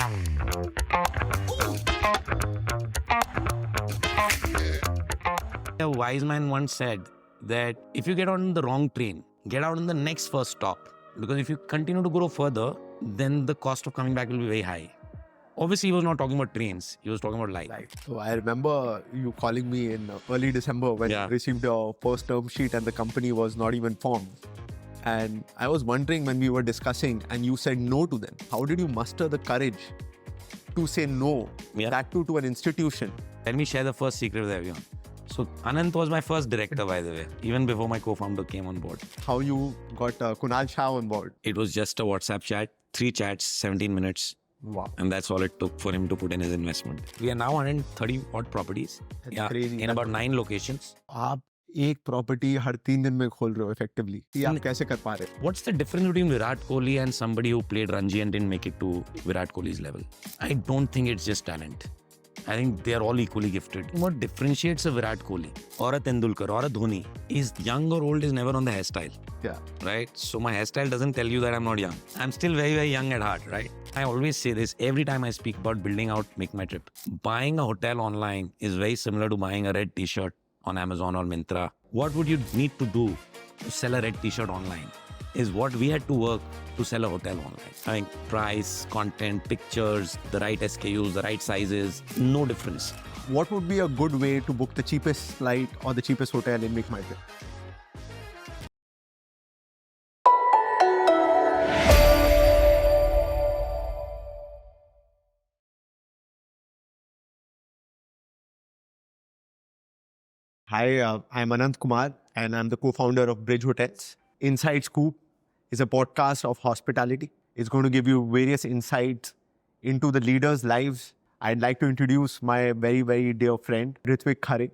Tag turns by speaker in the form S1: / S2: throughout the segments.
S1: A wise man once said that if you get on the wrong train, get out on the next first stop. Because if you continue to grow further, then the cost of coming back will be very high. Obviously, he was not talking about trains. He was talking about life.
S2: So I remember you calling me in early December when you received your first term sheet and the company was not even formed. And I was wondering when we were discussing and you said no to them. How did you muster the courage to say no, that too to an institution?
S1: Let me share the first secret with everyone. So Anant was my first director, by the way, even before my co-founder came on board.
S2: How you got Kunal Shah on board?
S1: It was just a WhatsApp chat, 3 chats, 17 minutes.
S2: Wow.
S1: And that's all it took for him to put in his investment. We are now 130 odd properties.
S2: That's crazy.
S1: In about 9 locations.
S2: आप एक property हर 3 दिन में खोल रहे हो effectively. ये आप कैसे कर पा रहे?
S1: What's the difference between Virat Kohli and somebody who played Ranji and didn't make it to Virat Kohli's level? I don't think it's just talent. I think they are all equally gifted. What differentiates a Virat Kohli or a Tendulkar or a Dhoni is young or old is never on the hairstyle.
S2: Yeah.
S1: Right? So my hairstyle doesn't tell you that I'm not young. I'm still very, very young at heart, right? I always say this every time I speak about building out MakeMyTrip. Buying a hotel online is very similar to buying a red t-shirt on Amazon or Myntra. What would you need to do to sell a red t-shirt online is what we had to work to sell a hotel online. I mean, price, content, pictures, the right SKUs, the right sizes, no difference.
S2: What would be a good way to book the cheapest flight or the cheapest hotel in MakeMyTrip? Hi, I'm Anant Kumar and I'm the co-founder of Bridge Hotels. Inside Scoop is a podcast of hospitality. It's going to give you various insights into the leaders' lives. I'd like to introduce my very, very dear friend, Ritwik Khare,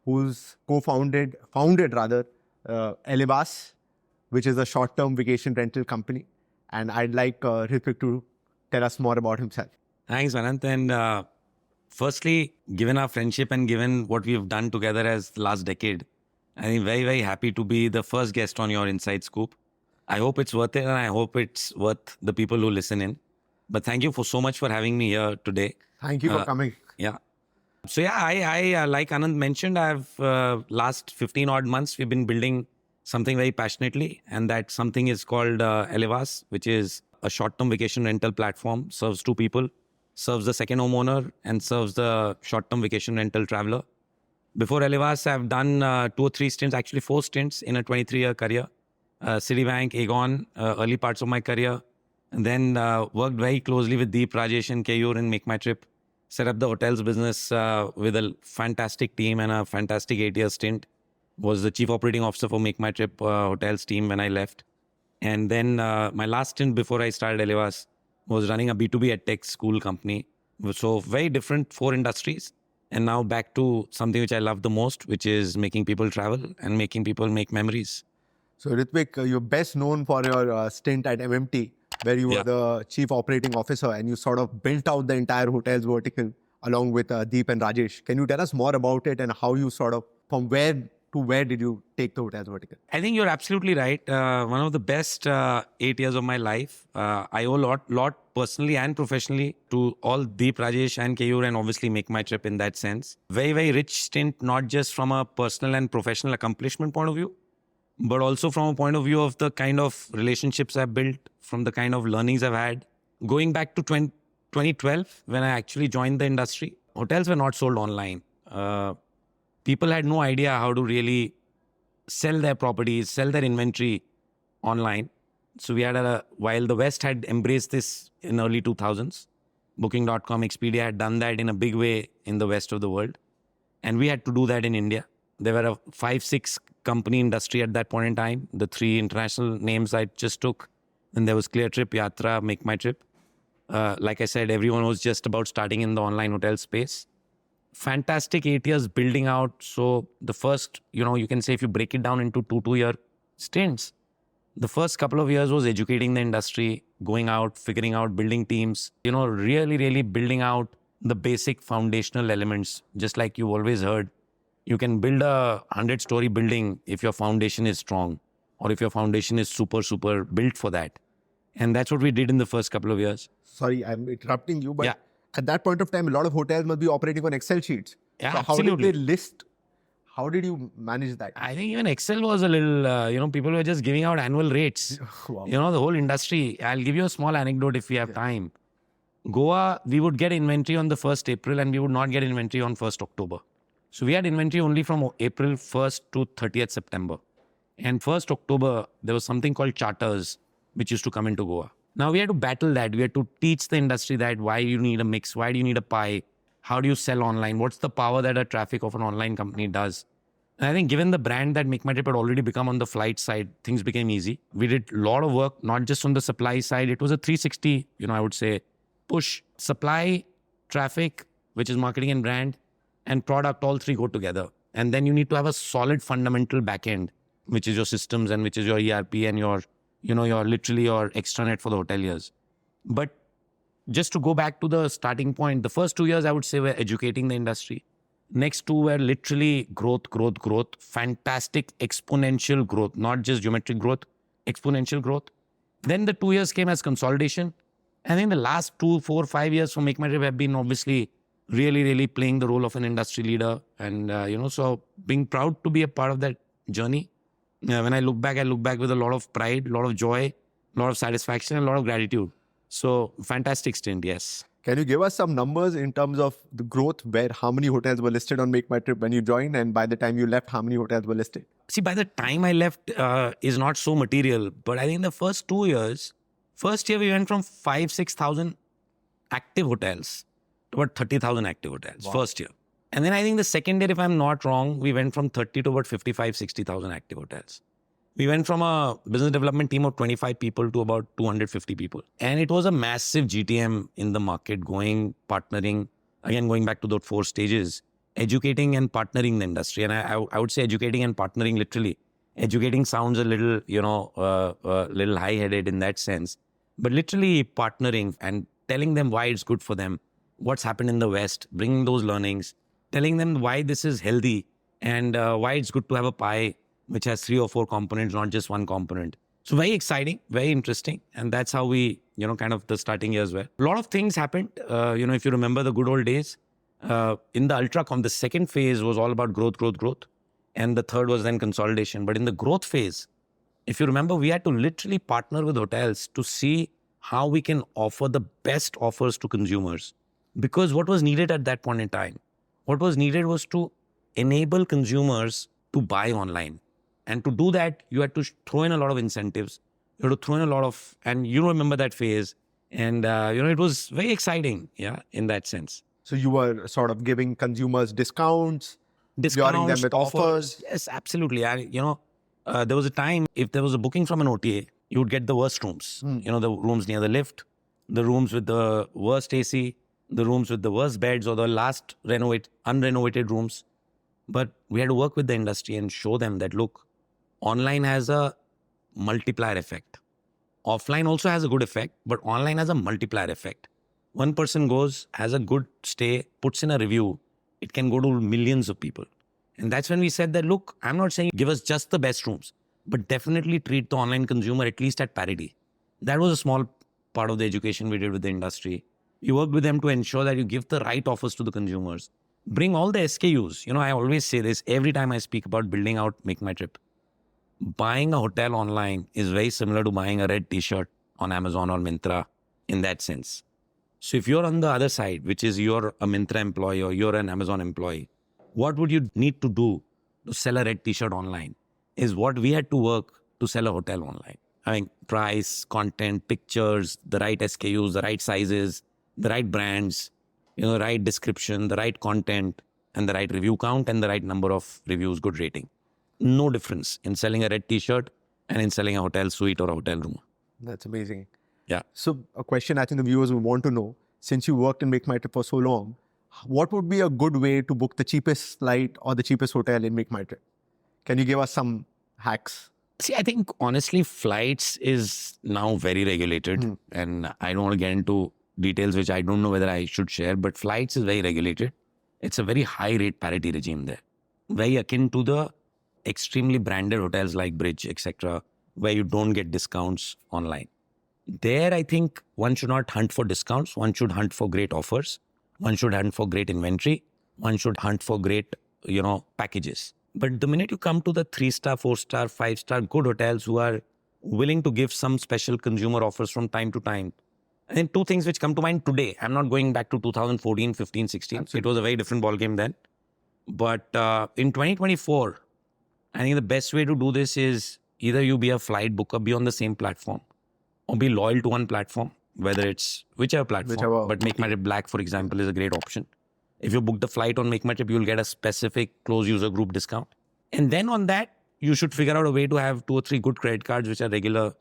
S2: who's founded ELIVAAS, which is a short-term vacation rental company. And I'd like Ritwik to tell us more about himself.
S1: Thanks, Anant. And firstly, given our friendship and given what we've done together as the last decade, I'm very, very happy to be the first guest on your Inside Scoop. I hope it's worth it and I hope it's worth the people who listen in. But thank you so much for having me here today.
S2: Thank you for coming.
S1: Yeah. So yeah, I like Anand mentioned, I've last 15 odd months, we've been building something very passionately. And that something is called ELIVAAS, which is a short-term vacation rental platform, serves 2 people, serves the second homeowner and serves the short-term vacation rental traveler. Before ELIVAAS, I've done 2 or 3 stints, actually 4 stints in a 23-year career. Citibank, Aegon, early parts of my career. And then worked very closely with Deep, Rajesh and Keyur in MakeMyTrip. Set up the hotels business with a fantastic team and a fantastic 8-year stint. Was the chief operating officer for MakeMyTrip hotels team when I left. And then my last stint before I started ELIVAAS was running a B2B edtech school company. So very different 4 industries. And now back to something which I love the most, which is making people travel and making people make memories.
S2: So Ritwik, you're best known for your stint at MMT, where you were the chief operating officer and you sort of built out the entire hotels vertical along with Deep and Rajesh. Can you tell us more about it and how you sort of, from where to where did you take the hotels vertical?
S1: I think you're absolutely right. One of the best 8 years of my life. I owe a lot personally and professionally to all Deep, Rajesh and Keyur and obviously MakeMyTrip in that sense. Very, very rich stint, not just from a personal and professional accomplishment point of view, but also from a point of view of the kind of relationships I've built, from the kind of learnings I've had. Going back to 2012, when I actually joined the industry, hotels were not sold online. People had no idea how to really sell their properties, sell their inventory online. So we had while the West had embraced this in early 2000s, Booking.com, Expedia had done that in a big way in the West of the world. And we had to do that in India. There were a 5-6 company industry at that point in time. The 3 international names I just took. And there was ClearTrip, Yatra, MakeMyTrip. Like I said, everyone was just about starting in the online hotel space. Fantastic 8 years building out. So the first, you can say if you break it down into 2-year stints, the first couple of years was educating the industry, going out, figuring out, building teams, really, really building out the basic foundational elements. Just like you've always heard, you can build a 100-story building if your foundation is strong or if your foundation is super built for that. And that's what we did in the first couple of years.
S2: Sorry, I'm interrupting you, but
S1: Yeah.
S2: at that point of time, a lot of hotels must be operating on Excel sheets.
S1: Yeah,
S2: so
S1: absolutely.
S2: how did they list? How did you manage that?
S1: I think even Excel was a little, people were just giving out annual rates.
S2: Wow.
S1: The whole industry. I'll give you a small anecdote if we have time. Goa, we would get inventory on the 1st April and we would not get inventory on 1st October. So we had inventory only from April 1st to 30th September. And 1st October, there was something called charters, which used to come into Goa. Now we had to battle that. We had to teach the industry that why you need a mix, why do you need a pie, how do you sell online, what's the power that a traffic of an online company does. And I think given the brand that MakeMyTrip had already become on the flight side, things became easy. We did a lot of work, not just on the supply side. It was a 360, I would say, push supply, traffic, which is marketing and brand, and product, all three go together. And then you need to have a solid fundamental backend, which is your systems and which is your ERP and your literally your extranet for the hoteliers. But just to go back to the starting point, the first 2 years, I would say, were educating the industry. Next 2 were literally growth, fantastic exponential growth, not just geometric growth, exponential growth. Then the 2 years came as consolidation. I think the last 2, 4, 5 years for MakeMyTrip have been obviously really playing the role of an industry leader. And, so being proud to be a part of that journey. When I look back with a lot of pride, a lot of joy, a lot of satisfaction, and a lot of gratitude. So fantastic stint, yes.
S2: Can you give us some numbers in terms of the growth, where how many hotels were listed on MakeMyTrip when you joined, and by the time you left, how many hotels were listed?
S1: See, by the time I left is not so material, but I think the first 2 years, first year we went from 5,000-6,000 active hotels to about 30,000 active hotels, first year. And then I think the second year, if I'm not wrong, we went from 30 to about 55,000-60,000 active hotels. We went from a business development team of 25 people to about 250 people. And it was a massive GTM in the market, partnering, again, going back to those 4 stages, educating and partnering the industry. And I would say educating and partnering literally. Educating sounds a little, little high-headed in that sense. But literally partnering and telling them why it's good for them, what's happened in the West, bringing those learnings, telling them why this is healthy and why it's good to have a pie which has 3 or 4 components, not just one component. So very exciting, very interesting. And that's how we, kind of the starting years were. A lot of things happened. If you remember the good old days, in the Ultracom, the second phase was all about growth. And the third was then consolidation. But in the growth phase, if you remember, we had to literally partner with hotels to see how we can offer the best offers to consumers. Because what was needed at that point in time, what was needed was to enable consumers to buy online. And to do that, you had to throw in a lot of incentives. You had to throw in a lot of, and you remember that phase. And, it was very exciting, in that sense.
S2: So you were sort of giving consumers discounts, luring them with offers.
S1: Yes, absolutely. There was a time, if there was a booking from an OTA, you would get the worst rooms. The rooms near the lift, the rooms with the worst AC, the rooms with the worst beds, or the last unrenovated rooms. But we had to work with the industry and show them that, look, online has a multiplier effect. Offline also has a good effect, but online has a multiplier effect. One person goes, has a good stay, puts in a review, it can go to millions of people. And that's when we said that, look, I'm not saying give us just the best rooms, but definitely treat the online consumer at least at parity. That was a small part of the education we did with the industry. You work with them to ensure that you give the right offers to the consumers. Bring all the SKUs. I always say this every time I speak about building out MakeMyTrip. Buying a hotel online is very similar to buying a red t-shirt on Amazon or Myntra in that sense. So if you're on the other side, which is you're a Myntra employee or you're an Amazon employee, what would you need to do to sell a red t-shirt online is what we had to work to sell a hotel online. I mean, price, content, pictures, the right SKUs, the right sizes, the right brands, the right description, the right content, and the right review count and the right number of reviews, good rating. No difference in selling a red t-shirt and in selling a hotel suite or a hotel room.
S2: That's amazing.
S1: Yeah.
S2: So a question I think the viewers will want to know, since you worked in MakeMyTrip for so long, what would be a good way to book the cheapest flight or the cheapest hotel in MakeMyTrip? Can you give us some hacks?
S1: See, I think honestly, flights is now very regulated and I don't want to get into details which I don't know whether I should share, but flights is very regulated. It's a very high rate parity regime there. Very akin to the extremely branded hotels like Bridge, etc., where you don't get discounts online. There, I think one should not hunt for discounts. One should hunt for great offers. One should hunt for great inventory. One should hunt for great, packages. But the minute you come to the 3-star, 4-star, 5-star good hotels who are willing to give some special consumer offers from time to time, I think two things which come to mind today. I'm not going back to 2014, 15, 16.
S2: Absolutely.
S1: It was a very different ballgame then. But in 2024, I think the best way to do this is either you be a flight booker, be on the same platform, or be loyal to one platform, whether it's whichever platform. But MakeMyTrip Black, for example, is a great option. If you book the flight on MakeMyTrip, you'll get a specific close user group discount. And then on that, you should figure out a way to have 2 or 3 good credit cards which are regular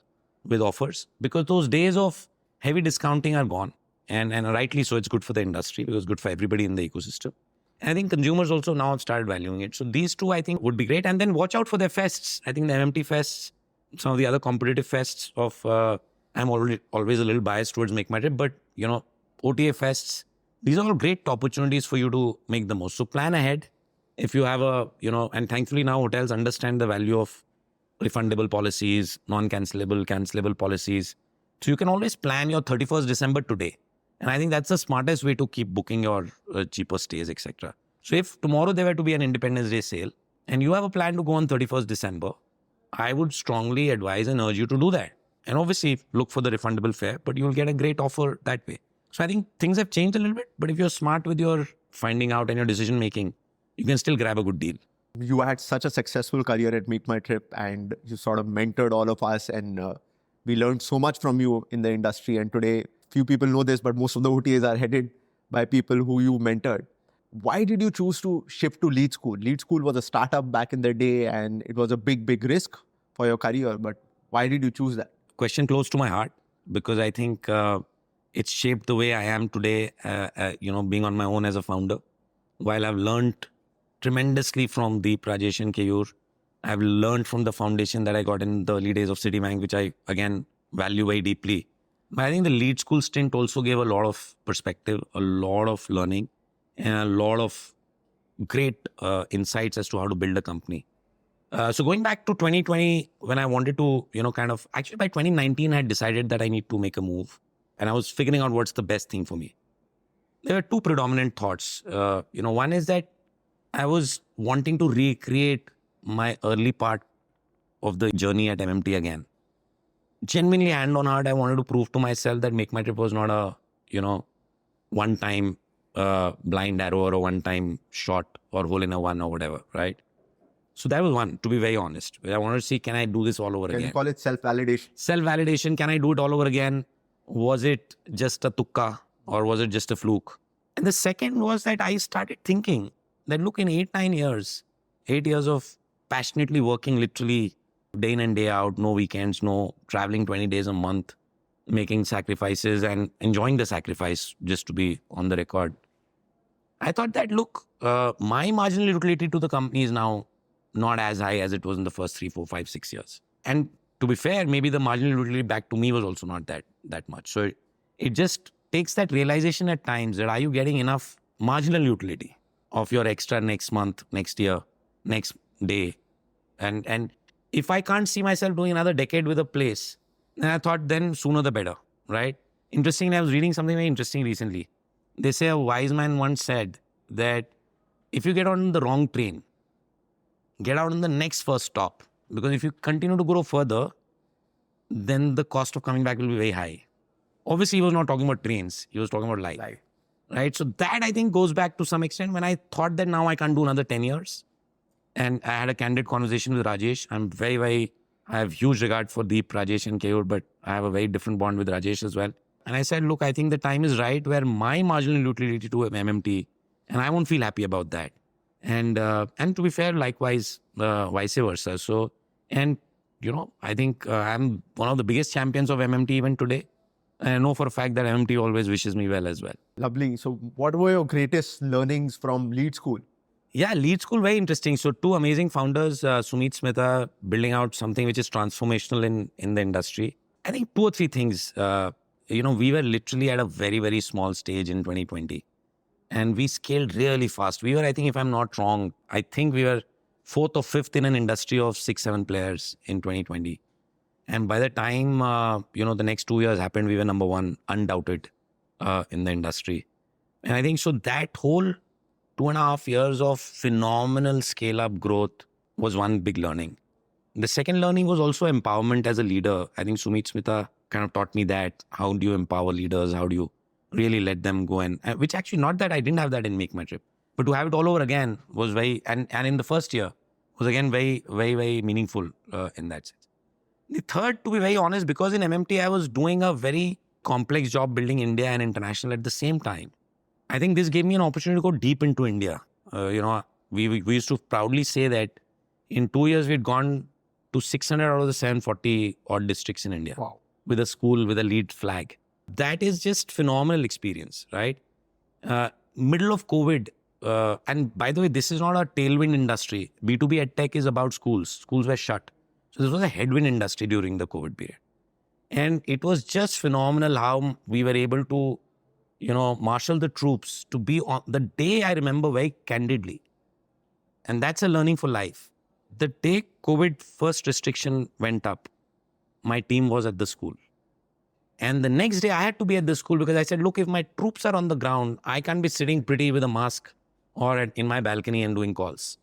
S1: with offers, because those days of heavy discounting are gone. And rightly so, it's good for the industry because it's good for everybody in the ecosystem. And I think consumers also now have started valuing it. So these two, I think, would be great. And then watch out for their fests. I think the MMT fests, some of the other competitive fests of, I'm always a little biased towards MakeMyTrip, but, OTA fests, these are all great opportunities for you to make the most. So plan ahead. If you have and thankfully now hotels understand the value of refundable policies, non-cancelable, cancelable policies. So you can always plan your 31st December today. And I think that's the smartest way to keep booking your cheaper stays, etc. So if tomorrow there were to be an Independence Day sale and you have a plan to go on 31st December, I would strongly advise and urge you to do that. And obviously look for the refundable fare, but you'll get a great offer that way. So I think things have changed a little bit, but if you're smart with your finding out and your decision making, you can still grab a good deal.
S2: You had such a successful career at MakeMyTrip and you sort of mentored all of us, and we learned so much from you in the industry. And today, few people know this, but most of the OTAs are headed by people who you mentored. Why did you choose to shift to Lead School? Lead School was a startup back in the day and it was a big, big risk for your career. But why did you choose that?
S1: Question close to my heart, because I think it's shaped the way I am today, being on my own as a founder. While I've learned tremendously from Deep, Rajesh and Keyur, I've learned from the foundation that I got in the early days of Citibank, which I, again, value very deeply. But I think the Lead School stint also gave a lot of perspective, a lot of learning, and a lot of great insights as to how to build a company. So going back to 2020, when I wanted to, actually by 2019, I had decided that I need to make a move. And I was figuring out what's the best thing for me. There were two predominant thoughts. One is that I was wanting to recreate my early part of the journey at MMT again. Genuinely, hand on heart, I wanted to prove to myself that MakeMyTrip was not a, one-time blind arrow or a one-time shot or hole in a one or whatever, right? So that was one, to be very honest. I wanted to see, can I do this all over again?
S2: Can you call it self-validation?
S1: Self-validation, can I do it all over again? Was it just a tukka or was it just a fluke? And the second was that I started thinking that, look, in 8 years of passionately working literally day in and day out, no weekends, no traveling 20 days a month, making sacrifices and enjoying the sacrifice, just to be on the record. I thought that, look, my marginal utility to the company is now not as high as it was in the first 3, 4, 5, 6 years. And to be fair, maybe the marginal utility back to me was also not that much. So it just takes that realization at times that, are you getting enough marginal utility of your extra next month, next year, next day? And if I can't see myself doing another decade with a place, then I thought then sooner the better, right? Interestingly, I was reading something very interesting recently. They say a wise man once said that if you get on the wrong train, get out on the next first stop. Because if you continue to grow further, then the cost of coming back will be very high. Obviously, he was not talking about trains. He was talking about life. Right? So that, I think, goes back to some extent when I thought that now I can't do another 10 years. And I had a candid conversation with Rajesh. I have huge regard for Deep, Rajesh and Keyur, but I have a very different bond with Rajesh as well. And I said, look, I think the time is right where my marginal utility to MMT, and I won't feel happy about that. And to be fair, likewise, vice versa. So, and, I think I'm one of the biggest champions of MMT even today. And I know for a fact that MMT always wishes me well as well.
S2: Lovely. So what were your greatest learnings from Lead School?
S1: Yeah, Lead School, very interesting. So 2 amazing founders, Sumit Smita, building out something which is transformational in the industry. I think 2 or 3 things. We were literally at a very, very small stage in 2020. And we scaled really fast. We were, I think, if I'm not wrong, I think we were 4th or 5th in an industry of 6, 7 players in 2020. And by the time, the next 2 years happened, we were number one, undoubted, in the industry. And I think so that whole 2.5 years of phenomenal scale-up growth was one big learning. The second learning was also empowerment as a leader. I think Sumit Smita kind of taught me that. How do you empower leaders? How do you really let them go? And which actually, not that I didn't have that in MakeMyTrip, but to have it all over again was very, and in the first year was again very, very, very meaningful in that sense. The third, to be very honest, because in MMT, I was doing a very complex job building India and international at the same time. I think this gave me an opportunity to go deep into India. We used to proudly say that in 2 years, we'd gone to 600 out of the 740 odd districts in India.
S2: Wow.
S1: With a school, with a lead flag. That is just phenomenal experience, right? Middle of COVID, and by the way, this is not a tailwind industry. B2B EdTech is about schools. Schools were shut. So this was a headwind industry during the COVID period. And it was just phenomenal how we were able to, marshal the troops to be on the day. I remember very candidly. And that's a learning for life. The day COVID first restriction went up, my team was at the school. And the next day I had to be at the school because I said, look, if my troops are on the ground, I can't be sitting pretty with a mask or in my balcony and doing calls.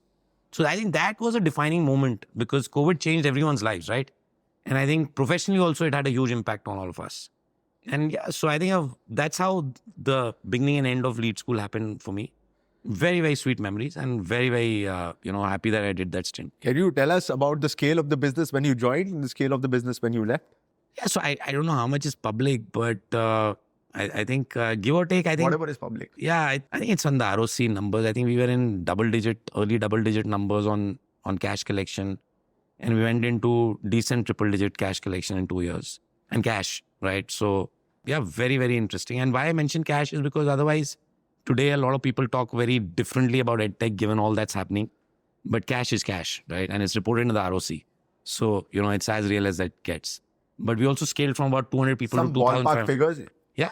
S1: So I think that was a defining moment because COVID changed everyone's lives, right? And I think professionally also it had a huge impact on all of us. And yeah, so I think that's how the beginning and end of lead school happened for me. Very, very sweet memories and very, very, happy that I did that stint.
S2: Can you tell us about the scale of the business when you joined and the scale of the business when you left?
S1: Yeah, so I don't know how much is public, but I think give or take, I think...
S2: Whatever is public.
S1: Yeah, I think it's on the ROC numbers. I think we were in early double-digit numbers on cash collection. And we went into decent triple-digit cash collection in 2 years. And cash, right? So, yeah, very, very interesting. And why I mention cash is because otherwise... Today, a lot of people talk very differently about EdTech given all that's happening. But cash is cash, right? And it's reported in the ROC. So, it's as real as that gets. But we also scaled from about 200 people
S2: Some
S1: to
S2: ballpark
S1: 2,500.
S2: figures?
S1: Yeah,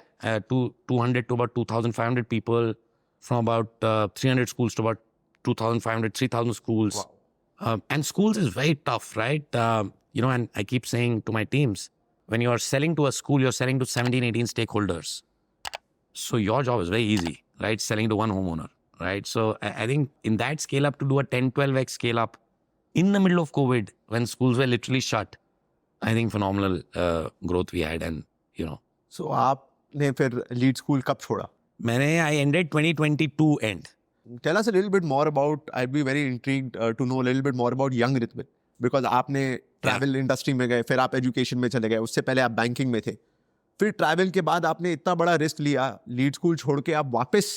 S1: 200 to about 2,500 people. From about 300 schools to about 2,500, 3,000 schools.
S2: Wow.
S1: And schools is very tough, right? And I keep saying to my teams, when you are selling to a school, you're selling to 17, 18 stakeholders. So your job is very easy, right? Selling to one homeowner, right? So I think in that scale up to do a 10, 12x scale up in the middle of COVID when schools were literally shut, I think phenomenal growth we had and,
S2: So आपने फिर lead school कब छोड़ा?
S1: I ended 2022 end.
S2: Tell us a little bit more about, I'd be very intrigued to know a little bit more about young Ritwik. Because आपने travel industry में गए, फिर आप education में चले गए, उससे पहले आप banking में थे. फिर ट्रैवल के बाद आपने इतना बड़ा रिस्क लिया, लीड स्कूल छोड़ के आप वापस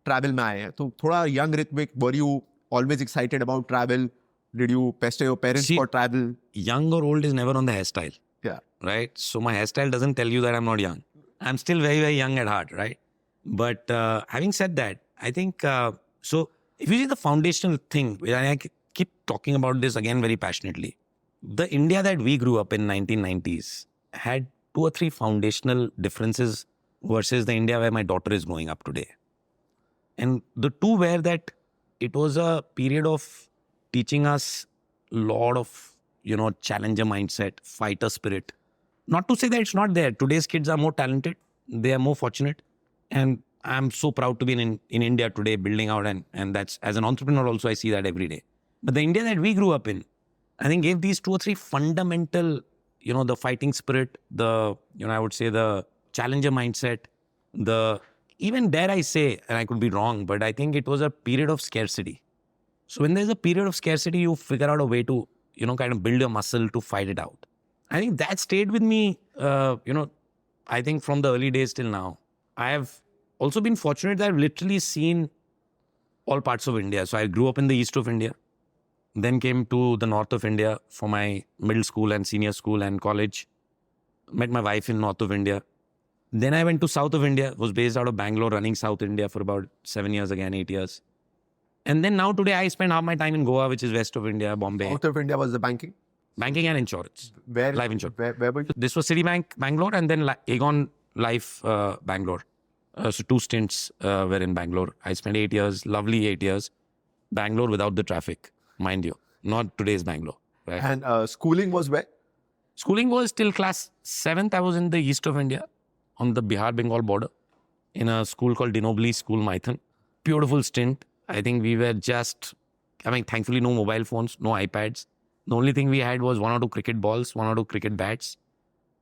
S2: ट्रैवल में आए हैं. तो थोड़ा young Ritvik, were you always excited about travel? Did you pester your parents for travel?
S1: Young or old is never on the hairstyle.
S2: Yeah.
S1: Right? So my hairstyle doesn't tell you that I'm not young. I'm still very, very young at heart, right? But having said that, I think, so if you see the foundational thing, and I keep talking about this again very passionately, the India that we grew up in 1990s had 2 or 3 foundational differences versus the India where my daughter is growing up today. And the two were that it was a period of teaching us a lot of, challenger mindset, fighter spirit. Not to say that it's not there. Today's kids are more talented. They are more fortunate. And I'm so proud to be in India today building out. And that's, as an entrepreneur also, I see that every day. But the India that we grew up in, I think gave these 2 or 3 fundamental, the fighting spirit, I would say the challenger mindset, even dare I say, and I could be wrong, but I think it was a period of scarcity. So when there's a period of scarcity, you figure out a way to, kind of build your muscle to fight it out. I think that stayed with me, I think from the early days till now. I have also been fortunate that I've literally seen all parts of India. So I grew up in the east of India, then came to the north of India for my middle school and senior school and college. Met my wife in north of India. Then I went to south of India, was based out of Bangalore, running South India for about 7 years again, 8 years. And then now today I spend half my time in Goa, which is west of India, Bombay.
S2: South of India was the banking?
S1: Banking and insurance.
S2: Where?
S1: Life insurance.
S2: Where were you?
S1: This was Citibank, Bangalore, and then Aegon Life, Bangalore. So 2 stints were in Bangalore. I spent 8 years, lovely 8 years. Bangalore without the traffic, mind you. Not today's Bangalore. Right?
S2: And schooling was where?
S1: Schooling was till class 7th. I was in the east of India on the Bihar-Bengal border in a school called Dinobli School, Maithon. Beautiful stint. I think we were thankfully no mobile phones, no iPads. The only thing we had was 1 or 2 cricket balls, 1 or 2 cricket bats,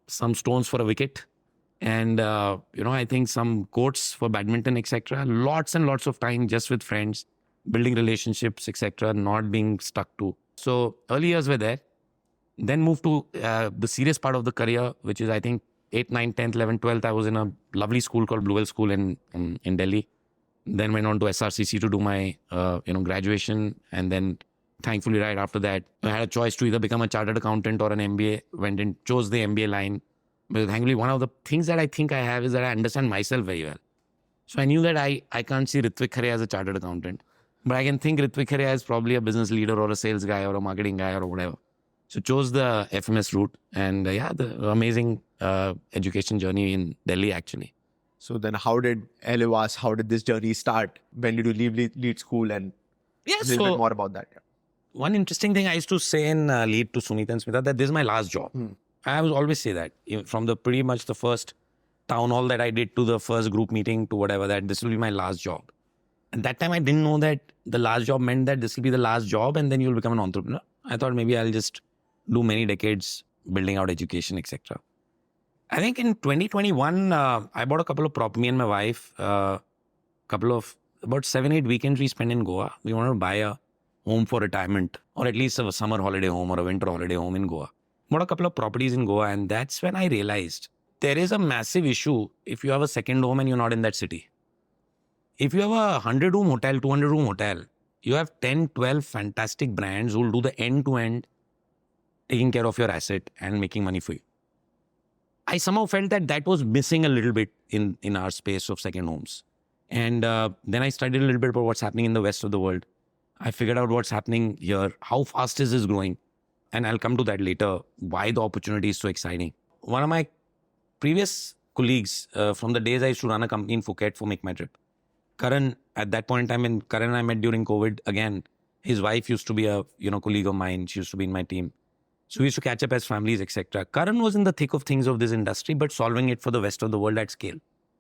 S1: some stones for a wicket, and I think some courts for badminton, etc. Lots and lots of time just with friends, building relationships, etc. Not being stuck to. So early years were there. Then moved to the serious part of the career, which is I think 8th, 9th, 10th, 11th, 12th. I was in a lovely school called Bluewell School in Delhi. Then went on to SRCC to do my graduation, and then thankfully right after that I had a choice to either become a chartered accountant or an MBA. Went and chose the MBA line. But thankfully one of the things that I think I have is that I understand myself very well. So I knew that I can't see Ritwik Khare as a chartered accountant, but I can think Ritwik Khare as probably a business leader or a sales guy or a marketing guy or whatever. So chose the FMS route, and the amazing education journey in Delhi actually.
S2: So then how did ELIVAAS, how did this journey start? When did you leave lead school, and a little bit more about that? Yeah.
S1: One interesting thing I used to say in lead to Sunita and Smita, that this is my last job. I would always say that from the pretty much the first town hall that I did to the first group meeting to whatever, that this will be my last job. At that time, I didn't know that the last job meant that this will be the last job and then you'll become an entrepreneur. I thought maybe I'll just do many decades building out education, etc. I think in 2021, I bought a couple of me and my wife, about 7-8 weekends we spent in Goa. We wanted to buy a home for retirement, or at least a summer holiday home or a winter holiday home in Goa. Bought a couple of properties in Goa, and that's when I realized there is a massive issue if you have a second home and you're not in that city. If you have a 100-room hotel, 200-room hotel, you have 10, 12 fantastic brands who will do the end-to-end taking care of your asset and making money for you. I somehow felt that was missing a little bit in our space of second homes. And then I studied a little bit about what's happening in the rest of the world. I figured out what's happening here, how fast is this growing? And I'll come to that later, why the opportunity is so exciting. One of my previous colleagues from the days I used to run a company in Phuket for MakeMyTrip, Karan, at that point in time, and Karan I met during COVID again, his wife used to be a colleague of mine. She used to be in my team. So we used to catch up as families, etc. Karan was in the thick of things of this industry, but solving it for the rest of the world at scale.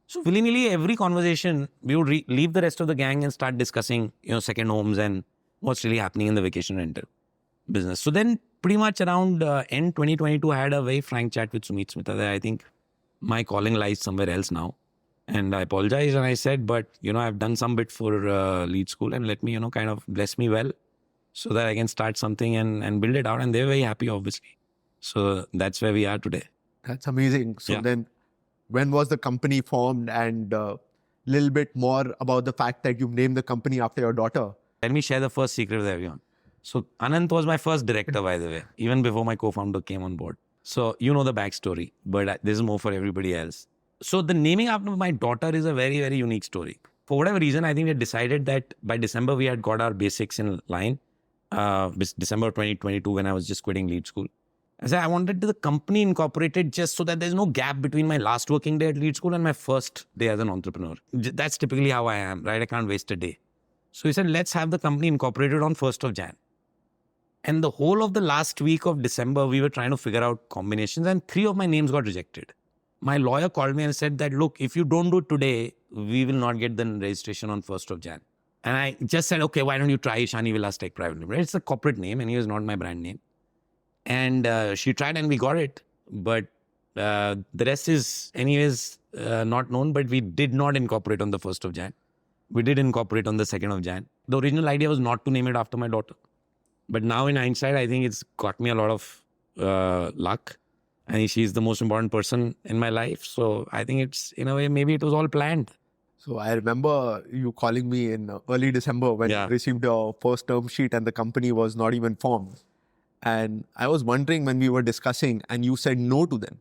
S1: So willy-nilly, every conversation, we would leave the rest of the gang and start discussing, second homes and what's really happening in the vacation rental business. So then pretty much around end 2022, I had a very frank chat with Sumit Smita that I think my calling lies somewhere else now. And I apologized and I said, but, I've done some bit for lead school and let me, kind of bless me well so that I can start something and build it out. And they're very happy, obviously. So that's where we are today.
S2: That's amazing. So then when was the company formed, and a little bit more about the fact that you've named the company after your daughter?
S1: Let me share the first secret with everyone. So Anant was my first director, by the way, even before my co-founder came on board. So you know the backstory, but this is more for everybody else. So the naming after my daughter is a very, very unique story. For whatever reason, I think we had decided that by December, we had got our basics in line. December 2022, when I was just quitting lead school. I said I wanted the company incorporated just so that there's no gap between my last working day at lead school and my first day as an entrepreneur. That's typically how I am, right? I can't waste a day. So he said, let's have the company incorporated on 1st of Jan. And the whole of the last week of December, we were trying to figure out combinations, and 3 of my names got rejected. My lawyer called me and said that, look, if you don't do it today, we will not get the registration on 1st of Jan. And I just said, okay, why don't you try Shani Villas Tech Private Limited? It's a corporate name and it was not my brand name. And she tried and we got it. But the rest is anyways not known, but we did not incorporate on the 1st of Jan. We did incorporate on the 2nd of Jan. The original idea was not to name it after my daughter. But now in hindsight, I think it's got me a lot of luck. I think she's the most important person in my life. So I think it's, in a way, maybe it was all planned.
S2: So I remember you calling me in early December when you received your first term sheet and the company was not even formed. And I was wondering when we were discussing and you said no to them.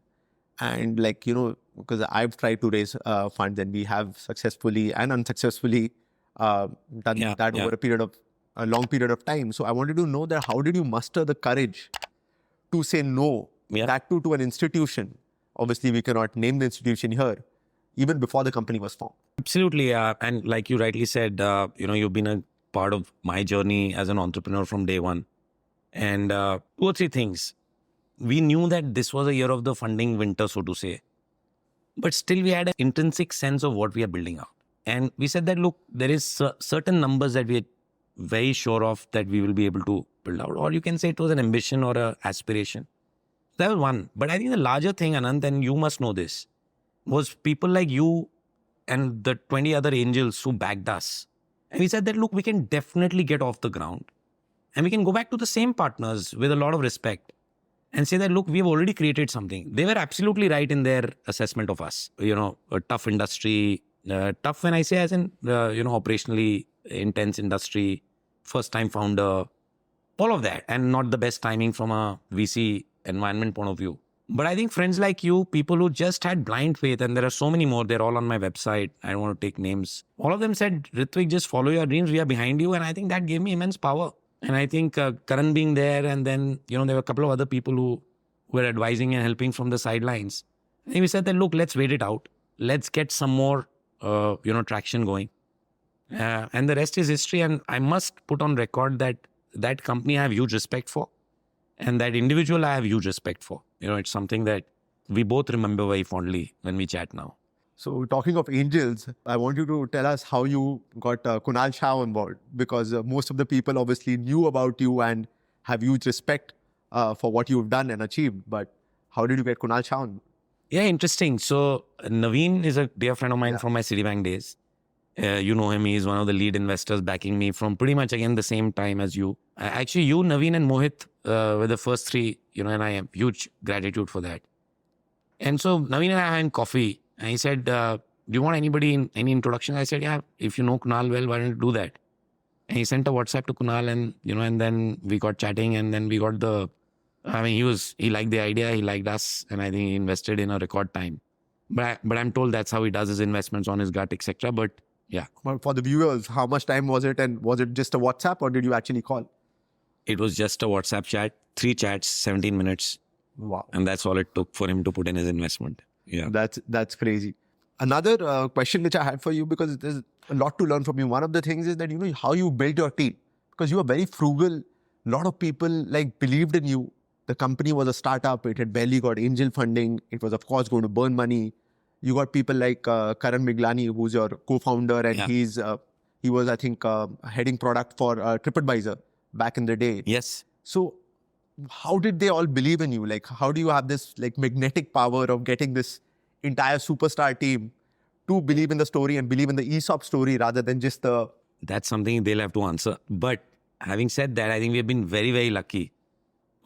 S2: And because I've tried to raise funds and we have successfully and unsuccessfully done that over a long period of time. So I wanted to know that how did you muster the courage to say no, that too to an institution? Obviously, we cannot name the institution here, even before the company was formed.
S1: Absolutely. And like you rightly said, you've been a part of my journey as an entrepreneur from day one. And 2 or 3 things. we knew that this was a year of the funding winter, so to say. But still, we had an intrinsic sense of what we are building out. And we said that, look, there is certain numbers that we are very sure of that we will be able to build out. Or you can say it was an ambition or an aspiration. That was one. But I think the larger thing, Anant, and you must know this, was people like you and the 20 other angels who backed us. And we said that, look, we can definitely get off the ground. And we can go back to the same partners with a lot of respect and say that, look, we've already created something. They were absolutely right in their assessment of us. A tough industry, tough when I say as in, operationally intense industry, first time founder, all of that. And not the best timing from a VC environment point of view. But I think friends like you, people who just had blind faith, and there are so many more, they're all on my website. I don't want to take names. All of them said, Ritwik, just follow your dreams. We are behind you. And I think that gave me immense power. And I think Karan being there, and then, there were a couple of other people who were advising and helping from the sidelines. And we said that, look, let's wait it out. Let's get some more, traction going. And the rest is history. And I must put on record that that company I have huge respect for. And that individual I have huge respect for. It's something that we both remember very fondly when we chat now.
S2: So talking of angels, I want you to tell us how you got Kunal Shah on board, because most of the people obviously knew about you and have huge respect for what you've done and achieved. But how did you get Kunal Shah on?
S1: Yeah, interesting. So Naveen is a dear friend of mine from my Citibank days. You know him. He's one of the lead investors backing me from pretty much, again, the same time as you. Actually, you, Naveen and Mohit were the first three, and I have huge gratitude for that. And so Naveen and I had coffee. And he said, do you want anybody in any introduction? I said, yeah, if you know Kunal well, why don't you do that? And he sent a WhatsApp to Kunal, and, and then we got chatting, and then we got he liked the idea, he liked us, and I think he invested in a record time. But I'm told that's how he does his investments, on his gut, etc. But yeah.
S2: Well, for the viewers, how much time was it? And was it just a WhatsApp, or did you actually call?
S1: It was just a WhatsApp chat, 3 chats, 17 minutes.
S2: Wow.
S1: And that's all it took for him to put in his investment. Yeah.
S2: That's crazy. Another question which I had for you, because there's a lot to learn from you. One of the things is that, how you built your team, because you are very frugal. A lot of people believed in you. The company was a startup. It had barely got angel funding. It was, of course, going to burn money. You got people like Karan Miglani, who's your co-founder, and he was, I think, heading product for TripAdvisor back in the day.
S1: Yes.
S2: So how did they all believe in you? How do you have this magnetic power of getting this entire superstar team to believe in the story and believe in the ESOP story rather than just the...
S1: That's something they'll have to answer. But having said that, I think we've been very, very lucky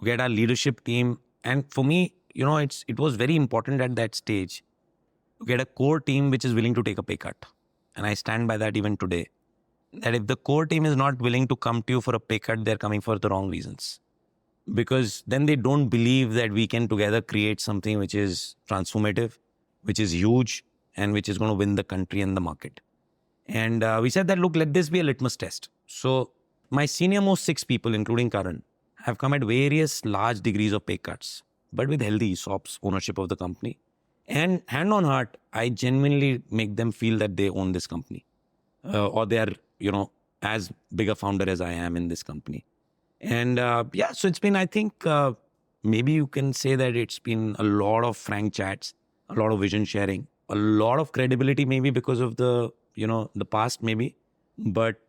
S1: to get our leadership team. And for me, it was very important at that stage to get a core team which is willing to take a pay cut. And I stand by that even today. That if the core team is not willing to come to you for a pay cut, they're coming for the wrong reasons. Because then they don't believe that we can together create something which is transformative, which is huge, and which is going to win the country and the market. And we said that, look, let this be a litmus test. So my senior most 6 people, including Karan, have come at various large degrees of pay cuts, but with healthy ESOPs, ownership of the company. And hand on heart, I genuinely make them feel that they own this company. Or they are, as big a founder as I am in this company. And so it's been, I think, maybe you can say that it's been a lot of frank chats, a lot of vision sharing, a lot of credibility, maybe because of the past, maybe. But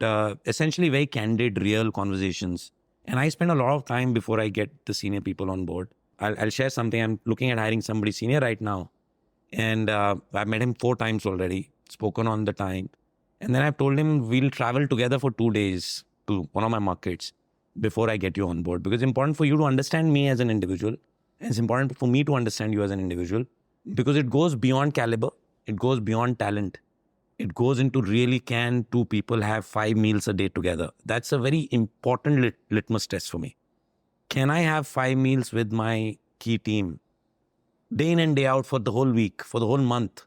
S1: essentially very candid, real conversations. And I spend a lot of time before I get the senior people on board. I'll share something. I'm looking at hiring somebody senior right now. And I've met him 4 times already, spoken on the time. And then I've told him we'll travel together for 2 days to one of my markets before I get you on board. Because it's important for you to understand me as an individual. And it's important for me to understand you as an individual. Because it goes beyond caliber. It goes beyond talent. It goes into really, can 2 people have 5 meals a day together? That's a very important litmus test for me. Can I have 5 meals with my key team? Day in and day out for the whole week, for the whole month.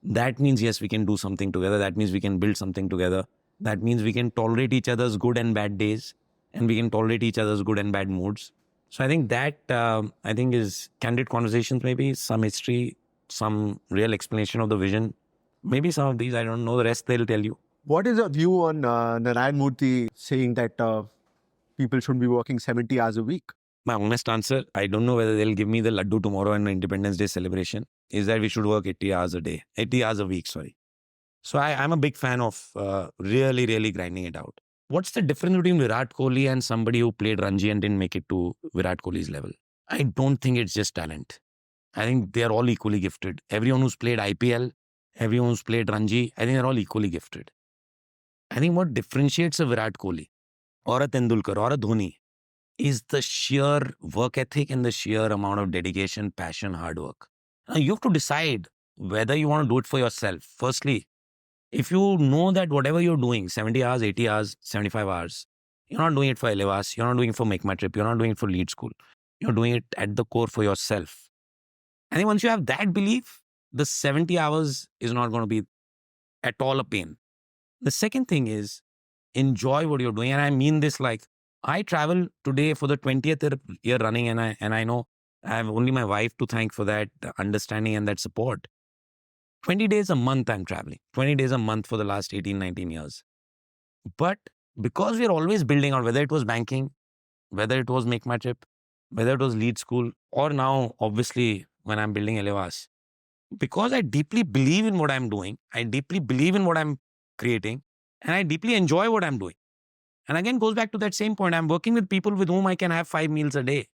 S1: That means, yes, we can do something together. That means we can build something together. That means we can tolerate each other's good and bad days. And we can tolerate each other's good and bad moods. So I think that, is candid conversations, maybe some history, some real explanation of the vision. Maybe some of these, I don't know. The rest they'll tell you.
S2: What is your view on Narayan Murthy saying that people should be working 70 hours a week?
S1: My honest answer, I don't know whether they'll give me the laddu tomorrow in Independence Day celebration, is that we should work 80 hours a day, 80 hours a week, sorry. So I'm a big fan of really, really grinding it out. What's the difference between Virat Kohli and somebody who played Ranji and didn't make it to Virat Kohli's level? I don't think it's just talent. I think they are all equally gifted. Everyone who's played IPL, everyone who's played Ranji, I think they're all equally gifted. I think what differentiates a Virat Kohli or a Tendulkar or a Dhoni is the sheer work ethic and the sheer amount of dedication, passion, hard work. Now you have to decide whether you want to do it for yourself. Firstly, if you know that whatever you're doing, 70 hours, 80 hours, 75 hours, you're not doing it for ELIVAAS, you're not doing it for MakeMyTrip, you're not doing it for Lead School. You're doing it at the core for yourself. I think once you have that belief, the 70 hours is not going to be at all a pain. The second thing is enjoy what you're doing. And I mean this like, I travel today for the 20th year running, and I know I have only my wife to thank for that understanding and that support. 20 days a month I'm traveling. 20 days a month for the last 18, 19 years. But because we're always building out, whether it was banking, whether it was MakeMyTrip, whether it was Lead School, or now, obviously, when I'm building ELIVAAS, because I deeply believe in what I'm doing, I deeply believe in what I'm creating, and I deeply enjoy what I'm doing. And again, goes back to that same point. I'm working with people with whom I can have 5 meals a day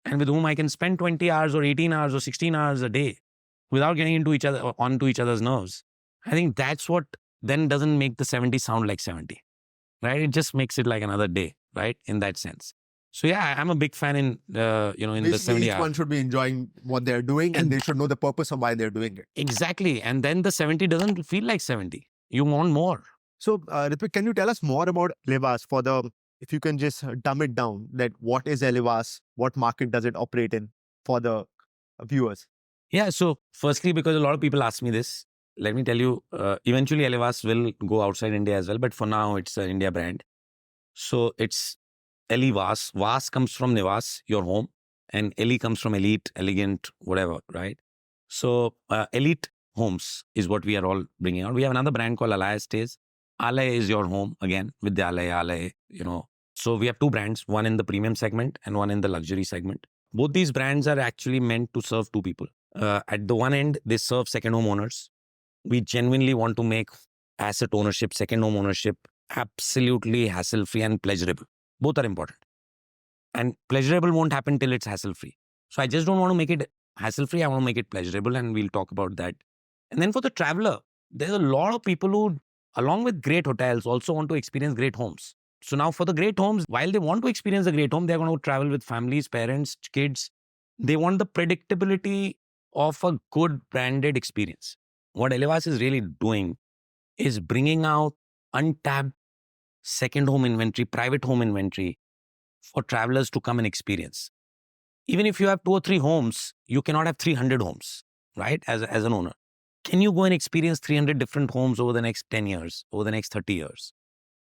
S1: and with whom I can spend 20 hours or 18 hours or 16 hours a day without getting into each other or onto each other's nerves. I think that's what then doesn't make the 70 sound like 70, right? It just makes it like another day, right? In that sense. So yeah, I'm a big fan in, in
S2: Basically,
S1: the 70
S2: each
S1: hours.
S2: one should be enjoying what they're doing and they should know the purpose of why they're doing it.
S1: Exactly. And then the 70 doesn't feel like 70. You want more.
S2: So, Ritwik, can you tell us more about ELIVAAS if you can just dumb it down, that what is ELIVAAS, what market does it operate in for the viewers?
S1: Yeah. So firstly, because a lot of people ask me this, let me tell you, eventually ELIVAAS will go outside India as well. But for now, it's an India brand. So it's ELIVAAS. VAS comes from Nivas, your home. And Eli comes from elite, elegant, whatever, right? So elite homes is what we are all bringing out. We have another brand called Alaya Stays. Alaya is your home, again, with the Alaya, So we have two brands, one in the premium segment and one in the luxury segment. Both these brands are actually meant to serve two people. At the one end, they serve second home owners. We genuinely want to make asset ownership, second home ownership, absolutely hassle-free and pleasurable. Both are important. And pleasurable won't happen till it's hassle-free. So I just don't want to make it hassle-free. I want to make it pleasurable, and we'll talk about that. And then for the traveler, there's a lot of people who, along with great hotels, also want to experience great homes. So now for the great homes, while they want to experience a great home, they're going to travel with families, parents, kids. They want the predictability of a good branded experience. What ELIVAAS is really doing is bringing out untapped second home inventory, private home inventory for travelers to come and experience. Even if you have 2 or 3 homes, you cannot have 300 homes, right? As an owner. Can you go and experience 300 different homes over the next 10 years, over the next 30 years?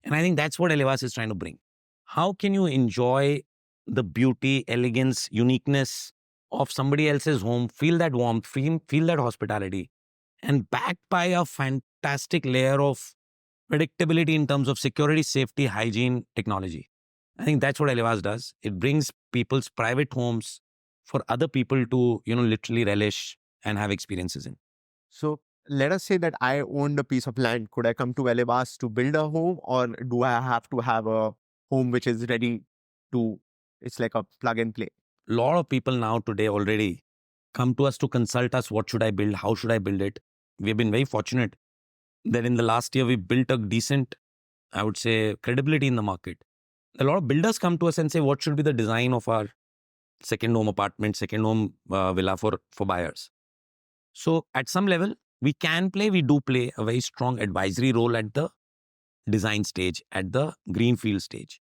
S1: And I think that's what ELIVAAS is trying to bring. How can you enjoy the beauty, elegance, uniqueness of somebody else's home, feel that warmth, feel that hospitality, and backed by a fantastic layer of predictability in terms of security, safety, hygiene, technology? I think that's what ELIVAAS does. It brings people's private homes for other people to, literally relish and have experiences in.
S2: So let us say that I owned a piece of land. Could I come to ELIVAAS to build a home, or do I have to have a home which is ready to, it's like a plug and play?
S1: A lot of people now today already come to us to consult us. What should I build? How should I build it? We've been very fortunate that in the last year, we built a decent, I would say, credibility in the market. A lot of builders come to us and say, what should be the design of our second home apartment, second home villa for buyers? So at some level, we do play a very strong advisory role at the design stage, at the greenfield stage.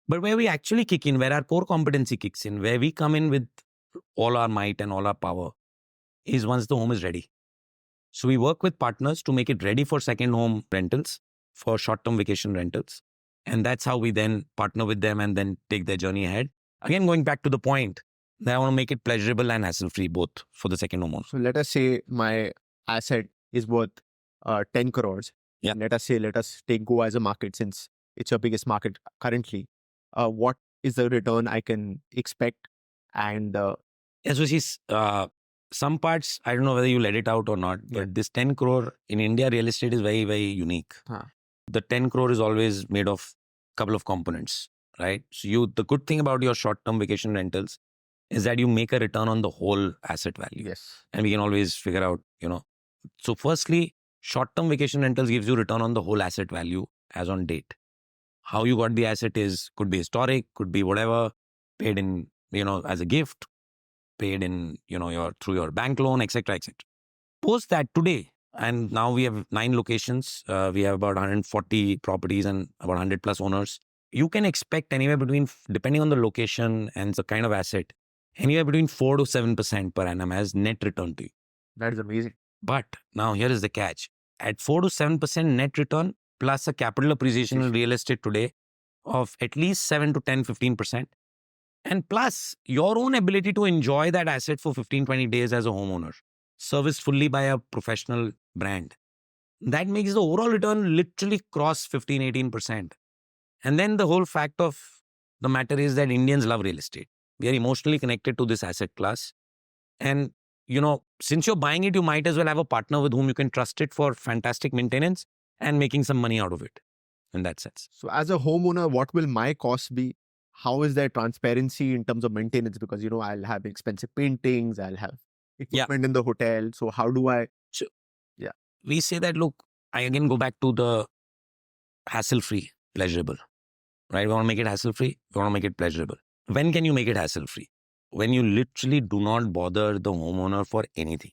S1: But where we actually kick in, where our core competency kicks in, where we come in with all our might and all our power, is once the home is ready. So we work with partners to make it ready for second home rentals, for short-term vacation rentals. And that's how we then partner with them and then take their journey ahead. Again, going back to the point that I want to make it pleasurable and hassle-free both for the second homeowner.
S2: So let us say my asset is worth 10 crores.
S1: Yeah.
S2: Let us take Goa as a market, since it's your biggest market currently. What is the return I can expect? And
S1: Yeah, so she's, some parts, I don't know whether you let it out or not, but this 10 crore in India, real estate is very, very unique. The 10 crore is always made of a couple of components, right? So the good thing about your short-term vacation rentals is that you make a return on the whole asset value.
S2: yes,
S1: And we can always figure out, So firstly, short-term vacation rentals gives you return on the whole asset value as on date. How you got the asset could be historic, could be whatever, paid in, as a gift, paid in, through your bank loan, etc., etc. Post that today, and now we have 9 locations. We have about 140 properties and about 100 plus owners. You can expect anywhere between, depending on the location and the kind of asset, anywhere between 4 to 7% per annum as net return to you.
S2: that is amazing.
S1: But now here is the catch. At 4 to 7% net return plus a capital appreciation in real estate today of at least 7 to 10, 15%. And plus your own ability to enjoy that asset for 15, 20 days as a homeowner, serviced fully by a professional brand. That makes the overall return literally cross 15, 18%. And then the whole fact of the matter is that Indians love real estate. We are emotionally connected to this asset class. And, since you're buying it, you might as well have a partner with whom you can trust it for fantastic maintenance and making some money out of it in that sense.
S2: So as a homeowner, what will my cost be? How is there transparency in terms of maintenance? Because, I'll have expensive paintings, I'll have equipment in the hotel. So how do I?
S1: We say that, look, I again go back to the hassle-free, pleasurable, right? We want to make it hassle-free. We want to make it pleasurable. When can you make it hassle-free? When you literally do not bother the homeowner for anything.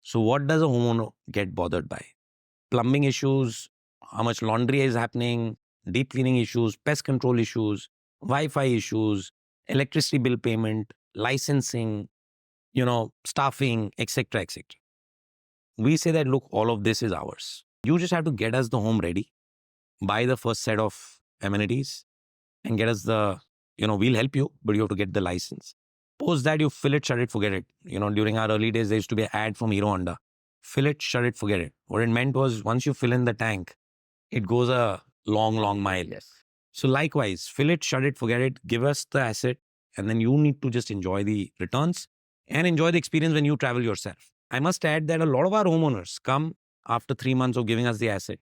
S1: So what does a homeowner get bothered by? Plumbing issues, how much laundry is happening, deep cleaning issues, pest control issues, Wi-Fi issues, electricity bill payment, licensing, staffing, etc., etc. We say that, look, all of this is ours. You just have to get us the home ready, buy the first set of amenities, and get us the, we'll help you, but you have to get the license. Post that, you fill it, shut it, forget it. During our early days, there used to be an ad from Hero Honda. Fill it, shut it, forget it. What it meant was once you fill in the tank, it goes a long, long mile.
S2: Yes.
S1: So likewise, fill it, shut it, forget it, give us the asset, and then you need to just enjoy the returns and enjoy the experience when you travel yourself. I must add that a lot of our homeowners come after 3 months of giving us the asset.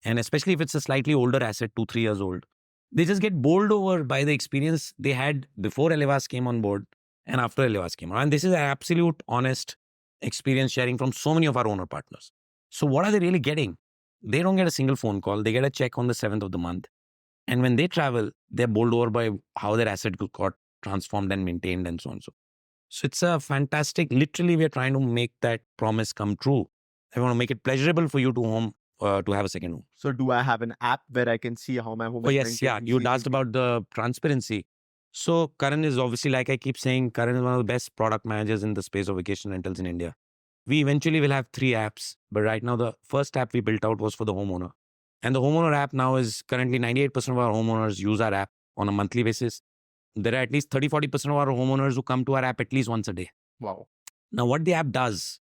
S1: And especially if it's a slightly older asset, 2-3 years old, they just get bowled over by the experience they had before ELIVAAS came on board and after ELIVAAS came on. And this is an absolute honest experience sharing from so many of our owner partners. So what are they really getting? They don't get a single phone call. They get a check on the 7th of the month. And when they travel, they're bowled over by how their asset got transformed and maintained and so on. So it's a fantastic, literally we are trying to make that promise come true. I want to make it pleasurable for you to have a second home.
S2: So do I have an app where I can see how my home is
S1: yes, yeah. You asked about the transparency. So Karan is obviously, like I keep saying, Karan is one of the best product managers in the space of vacation rentals in India. We eventually will have 3 apps, but right now the first app we built out was for the homeowner. And the homeowner app now is currently 98% of our homeowners use our app on a monthly basis. There are at least 30-40% of our homeowners who come to our app at least once a day.
S2: Wow.
S1: Now, what the app does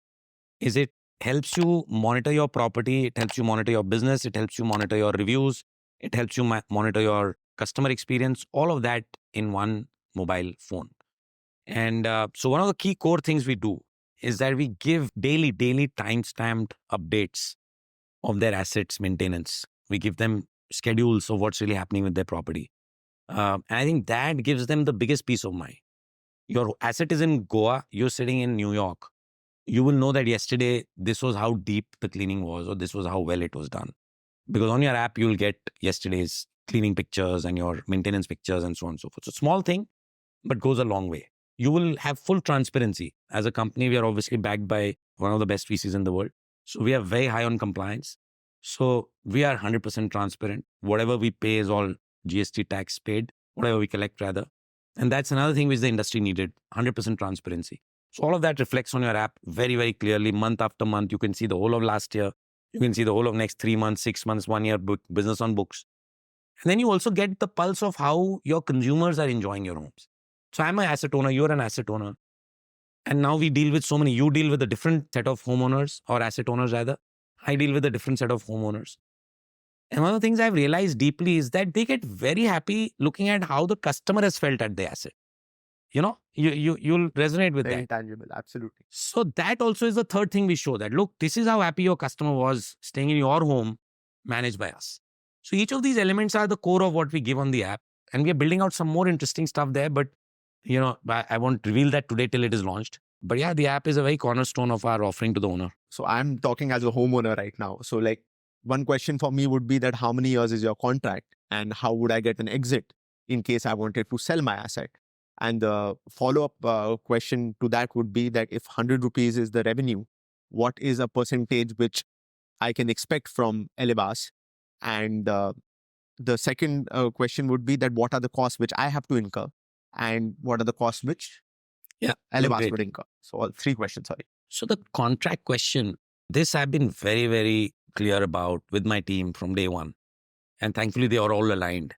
S1: is it helps you monitor your property. It helps you monitor your business. It helps you monitor your reviews. It helps you monitor your customer experience. All of that in one mobile phone. And so one of the key core things we do is that we give daily time-stamped updates of their assets maintenance. We give them schedules of what's really happening with their property. And I think that gives them the biggest peace of mind. Your asset is in Goa, you're sitting in New York. You will know that yesterday, this was how deep the cleaning was, or this was how well it was done. Because on your app, you'll get yesterday's cleaning pictures and your maintenance pictures and so on and so forth. So small thing, but goes a long way. You will have full transparency. As a company, we are obviously backed by one of the best VCs in the world. So we are very high on compliance. So we are 100% transparent. Whatever we pay is all GST tax paid, whatever we collect rather. And that's another thing which the industry needed, 100% transparency. So all of that reflects on your app very, very clearly. Month after month, you can see the whole of last year. You can see the whole of next 3 months, 6 months, 1 year business on books. And then you also get the pulse of how your consumers are enjoying your homes. So I'm an asset owner, you're an asset owner. And now we deal with so many, you deal with a different set of homeowners or asset owners rather. I deal with a different set of homeowners. And one of the things I've realized deeply is that they get very happy looking at how the customer has felt at the asset. You'll resonate with
S2: The
S1: that.
S2: intangible, absolutely.
S1: So that also is the third thing we show, that look, this is how happy your customer was staying in your home managed by us. So each of these elements are the core of what we give on the app. And we are building out some more interesting stuff there, but I won't reveal that today till it is launched. But yeah, the app is a very cornerstone of our offering to the owner.
S2: So I'm talking as a homeowner right now. So like one question for me would be that how many years is your contract and how would I get an exit in case I wanted to sell my asset? And the follow-up question to that would be that if 100 rupees is the revenue, what is a percentage which I can expect from ELIVAAS? And the second question would be that what are the costs which I have to incur and what are the costs which ELIVAAS
S1: great.
S2: would incur? So all three questions, sorry.
S1: So the contract question, this I've been very, very clear about with my team from day one. And thankfully, they are all aligned.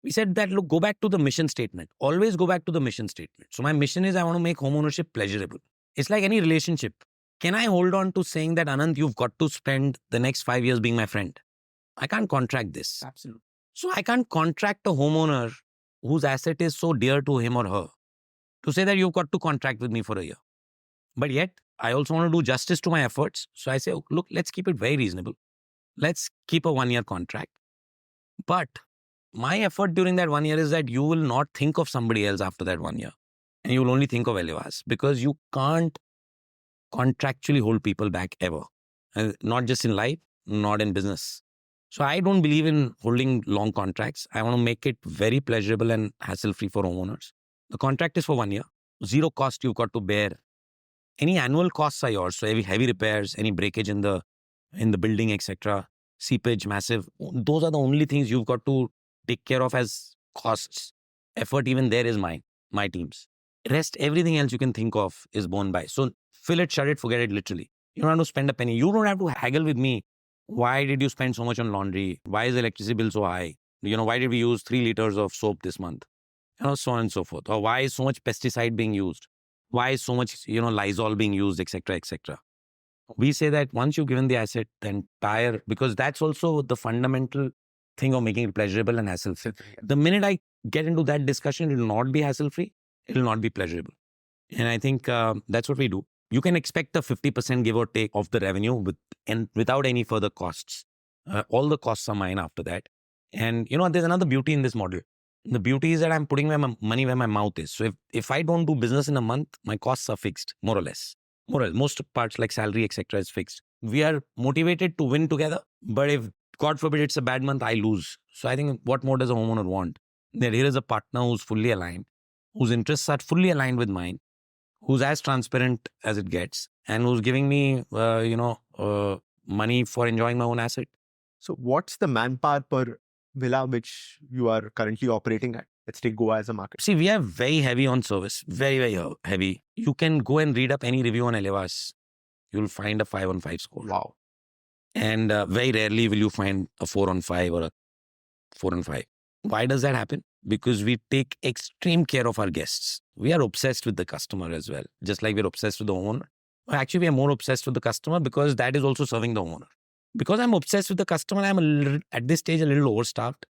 S1: We said that, look, go back to the mission statement. Always go back to the mission statement. So my mission is I want to make homeownership pleasurable. It's like any relationship. Can I hold on to saying that, Anand, you've got to spend the next 5 years being my friend? I can't contract this.
S2: Absolutely.
S1: So I can't contract a homeowner whose asset is so dear to him or her to say that you've got to contract with me for a year. But yet, I also want to do justice to my efforts. So I say, look, let's keep it very reasonable. Let's keep a 1-year contract. But my effort during that 1 year is that you will not think of somebody else after that 1 year. And you will only think of ELIVAAS, because you can't contractually hold people back ever. Not just in life, not in business. So I don't believe in holding long contracts. I want to make it very pleasurable and hassle-free for homeowners. The contract is for 1 year. Zero cost you've got to bear. Any annual costs are yours. So any heavy repairs, any breakage in the building, etc., seepage, massive. Those are the only things you've got to take care of as costs. Effort even there is mine, my team's. Rest, everything else you can think of is borne by. So fill it, shut it, forget it, literally. You don't have to spend a penny. You don't have to haggle with me. Why did you spend so much on laundry? Why is the electricity bill so high? Why did we use 3 liters of soap this month? So on and so forth. Or why is so much pesticide being used? Why is so much, Lysol being used, etc., etc. We say that once you've given the asset, the entire, because that's also the fundamental thing of making it pleasurable and hassle-free. The minute I get into that discussion, it will not be hassle-free, it will not be pleasurable. And I think that's what we do. You can expect a 50% give or take of the revenue without any further costs. All the costs are mine after that. And there's another beauty in this model. The beauty is that I'm putting my money where my mouth is. So if I don't do business in a month, my costs are fixed, more or less. Most parts like salary, etc. is fixed. We are motivated to win together. But if, God forbid, it's a bad month, I lose. So I think what more does a homeowner want? That here is a partner who's fully aligned, whose interests are fully aligned with mine, who's as transparent as it gets, and who's giving me, money for enjoying my own asset.
S2: So what's the manpower per villa which you are currently operating at? Let's take Goa as a market.
S1: See, we are very heavy on service. Very, very heavy. You can go and read up any review on ELIVAAS. You'll find a 5 on 5 score.
S2: Wow.
S1: And very rarely will you find a 4 on 5 or a 4 on 5. Why does that happen? Because we take extreme care of our guests. We are obsessed with the customer as well. Just like we're obsessed with the homeowner. Actually, we are more obsessed with the customer because that is also serving the homeowner. Because I'm obsessed with the customer, I'm at this stage a little overstaffed.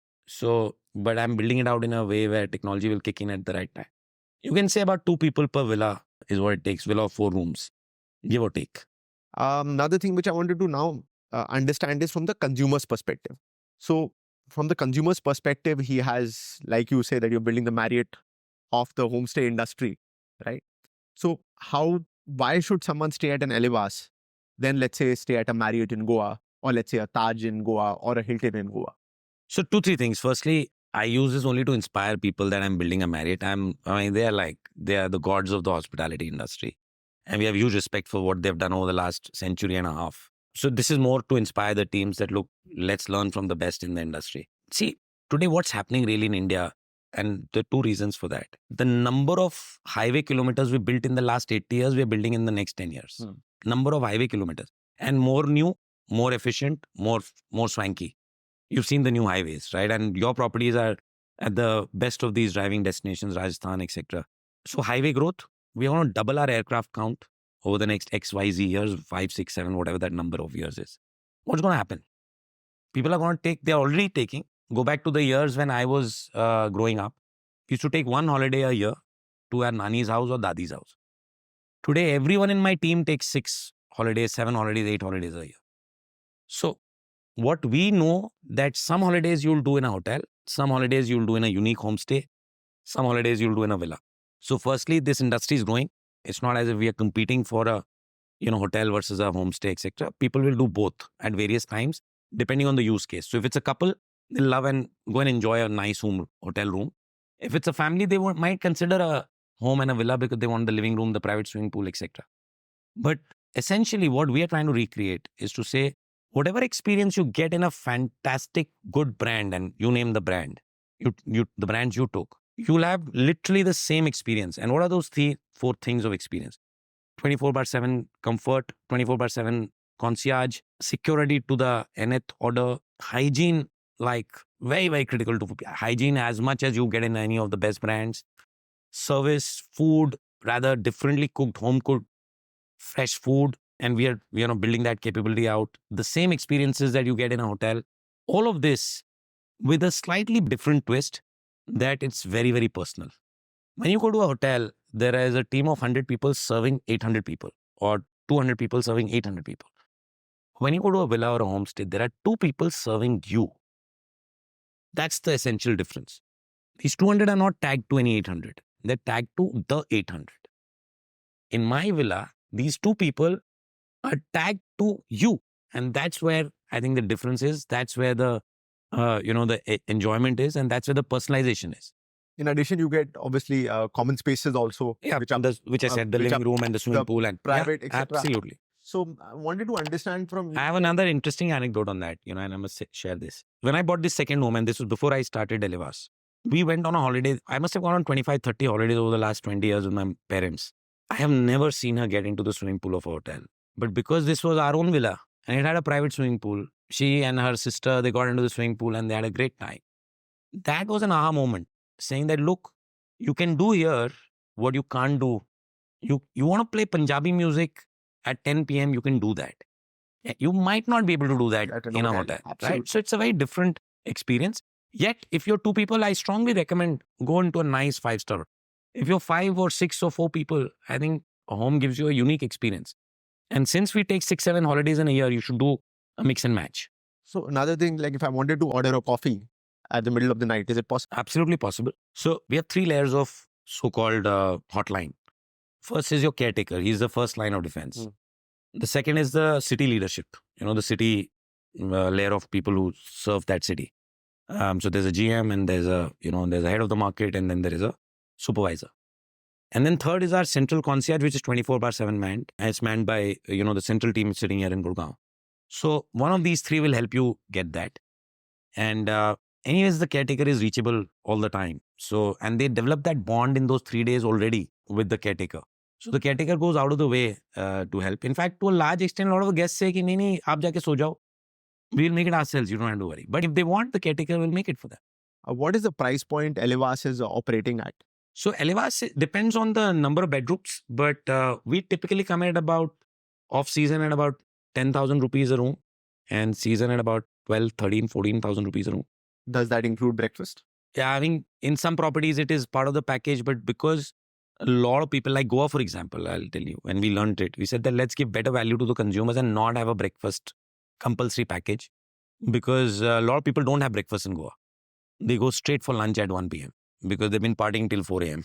S1: But I'm building it out in a way where technology will kick in at the right time. You can say about 2 people per villa is what it takes. Villa of 4 rooms, give or take.
S2: Another thing which I wanted to now understand is from the consumer's perspective. So from the consumer's perspective, he has, like you say, that you're building the Marriott of the homestay industry, right? So why should someone stay at an ELIVAAS, then let's say stay at a Marriott in Goa, or let's say a Taj in Goa or a Hilton in Goa?
S1: So 2-3 things. Firstly, I use this only to inspire people that I'm building a Marriott. They are the gods of the hospitality industry. And we have huge respect for what they've done over the last century and a half. So this is more to inspire the teams that, look, let's learn from the best in the industry. See, today what's happening really in India, and there are 2 reasons for that. The number of highway kilometers we built in the last 80 years, we are building in the next 10 years. Number of highway kilometers. And more new, more efficient, more swanky. You've seen the new highways, right? And your properties are at the best of these driving destinations, Rajasthan, etc. So highway growth, we want to double our aircraft count over the next XYZ years, 5, 6, 7, whatever that number of years is. What's going to happen? People are going to take, they're already taking. Go back to the years when I was growing up. Used to take one holiday a year to our nani's house or dadi's house. Today, everyone in my team takes 6 holidays, 7 holidays, 8 holidays a year. So what we know that some holidays you'll do in a hotel, some holidays you'll do in a unique homestay, some holidays you'll do in a villa. So firstly, this industry is growing. It's not as if we are competing for a hotel versus a homestay, etc. People will do both at various times, depending on the use case. So if it's a couple, they'll love and go and enjoy a nice hotel room. If it's a family, they might consider a home and a villa because they want the living room, the private swimming pool, etc. But essentially, what we are trying to recreate is to say, whatever experience you get in a fantastic, good brand, and you name the brand, the brands you took, you'll have literally the same experience. And what are those 3-4 things of experience? 24/7 comfort, 24/7 concierge, security to the nth order, hygiene, like very, very critical to hygiene as much as you get in any of the best brands, service, food, rather differently cooked, home cooked, fresh food. And we are building that capability out. The same experiences that you get in a hotel, all of this with a slightly different twist that it's very, very personal. When you go to a hotel, there is a team of 100 people serving 800 people or 200 people serving 800 people. When you go to a villa or a homestay, there are 2 people serving you. That's the essential difference. These 200 are not tagged to any 800. They're tagged to the 800. In my villa, these 2 people are tagged to you. And that's where I think the difference is. That's where the enjoyment is, and that's where the personalization is.
S2: In addition, you get obviously common spaces also.
S1: Yeah, which I said, the living room and the swimming pool and
S2: private, etc.
S1: Absolutely.
S2: So I wanted to understand from you.
S1: I have another interesting anecdote on that, and I must share this. When I bought this second home, and this was before I started ELIVAAS, we went on a holiday. I must have gone on 25, 30 holidays over the last 20 years with my parents. I have never seen her get into the swimming pool of a hotel. But because this was our own villa and it had a private swimming pool, she and her sister, they got into the swimming pool and they had a great time. That was an aha moment, saying that, look, you can do here what you can't do. You want to play Punjabi music at 10 p.m., you can do that. You might not be able to do that in a hotel, right? So it's a very different experience. Yet, if you're 2 people, I strongly recommend go into a nice 5-star. If you're 5 or 6 or 4 people, I think a home gives you a unique experience. And since we take 6, 7 holidays in a year, you should do a mix and match.
S2: So another thing, like if I wanted to order a coffee at the middle of the night, is it possible?
S1: Absolutely possible. So we have 3 layers of so-called hotline. First is your caretaker. He's the first line of defense. The second is the city leadership, the city layer of people who serve that city. So there's a GM and there's a head of the market, and then there is a supervisor. And then third is our central concierge, which is 24/7 manned. And it's manned by, the central team sitting here in Gurgaon. So one of these 3 will help you get that. And anyways, the caretaker is reachable all the time. So, and they develop that bond in those 3 days already with the caretaker. So the caretaker goes out of the way to help. In fact, to a large extent, a lot of guests say, ki, nahi, aap jaake so jao. We'll make it ourselves. You don't have to worry. But if they want, the caretaker will make it for them.
S2: What is the price point ELIVAAS is operating at?
S1: So ELIVAAS depends on the number of bedrooms, but we typically come at about off-season at about 10,000 rupees a room, and season at about 12, 13, 14,000 rupees a room.
S2: Does that include breakfast?
S1: Yeah, I mean, in some properties it is part of the package, but because a lot of people, like Goa, for example, I'll tell you, when we learned it, we said that let's give better value to the consumers and not have a breakfast compulsory package, because a lot of people don't have breakfast in Goa. They go straight for lunch at 1 p.m. because they've been partying till 4 a.m.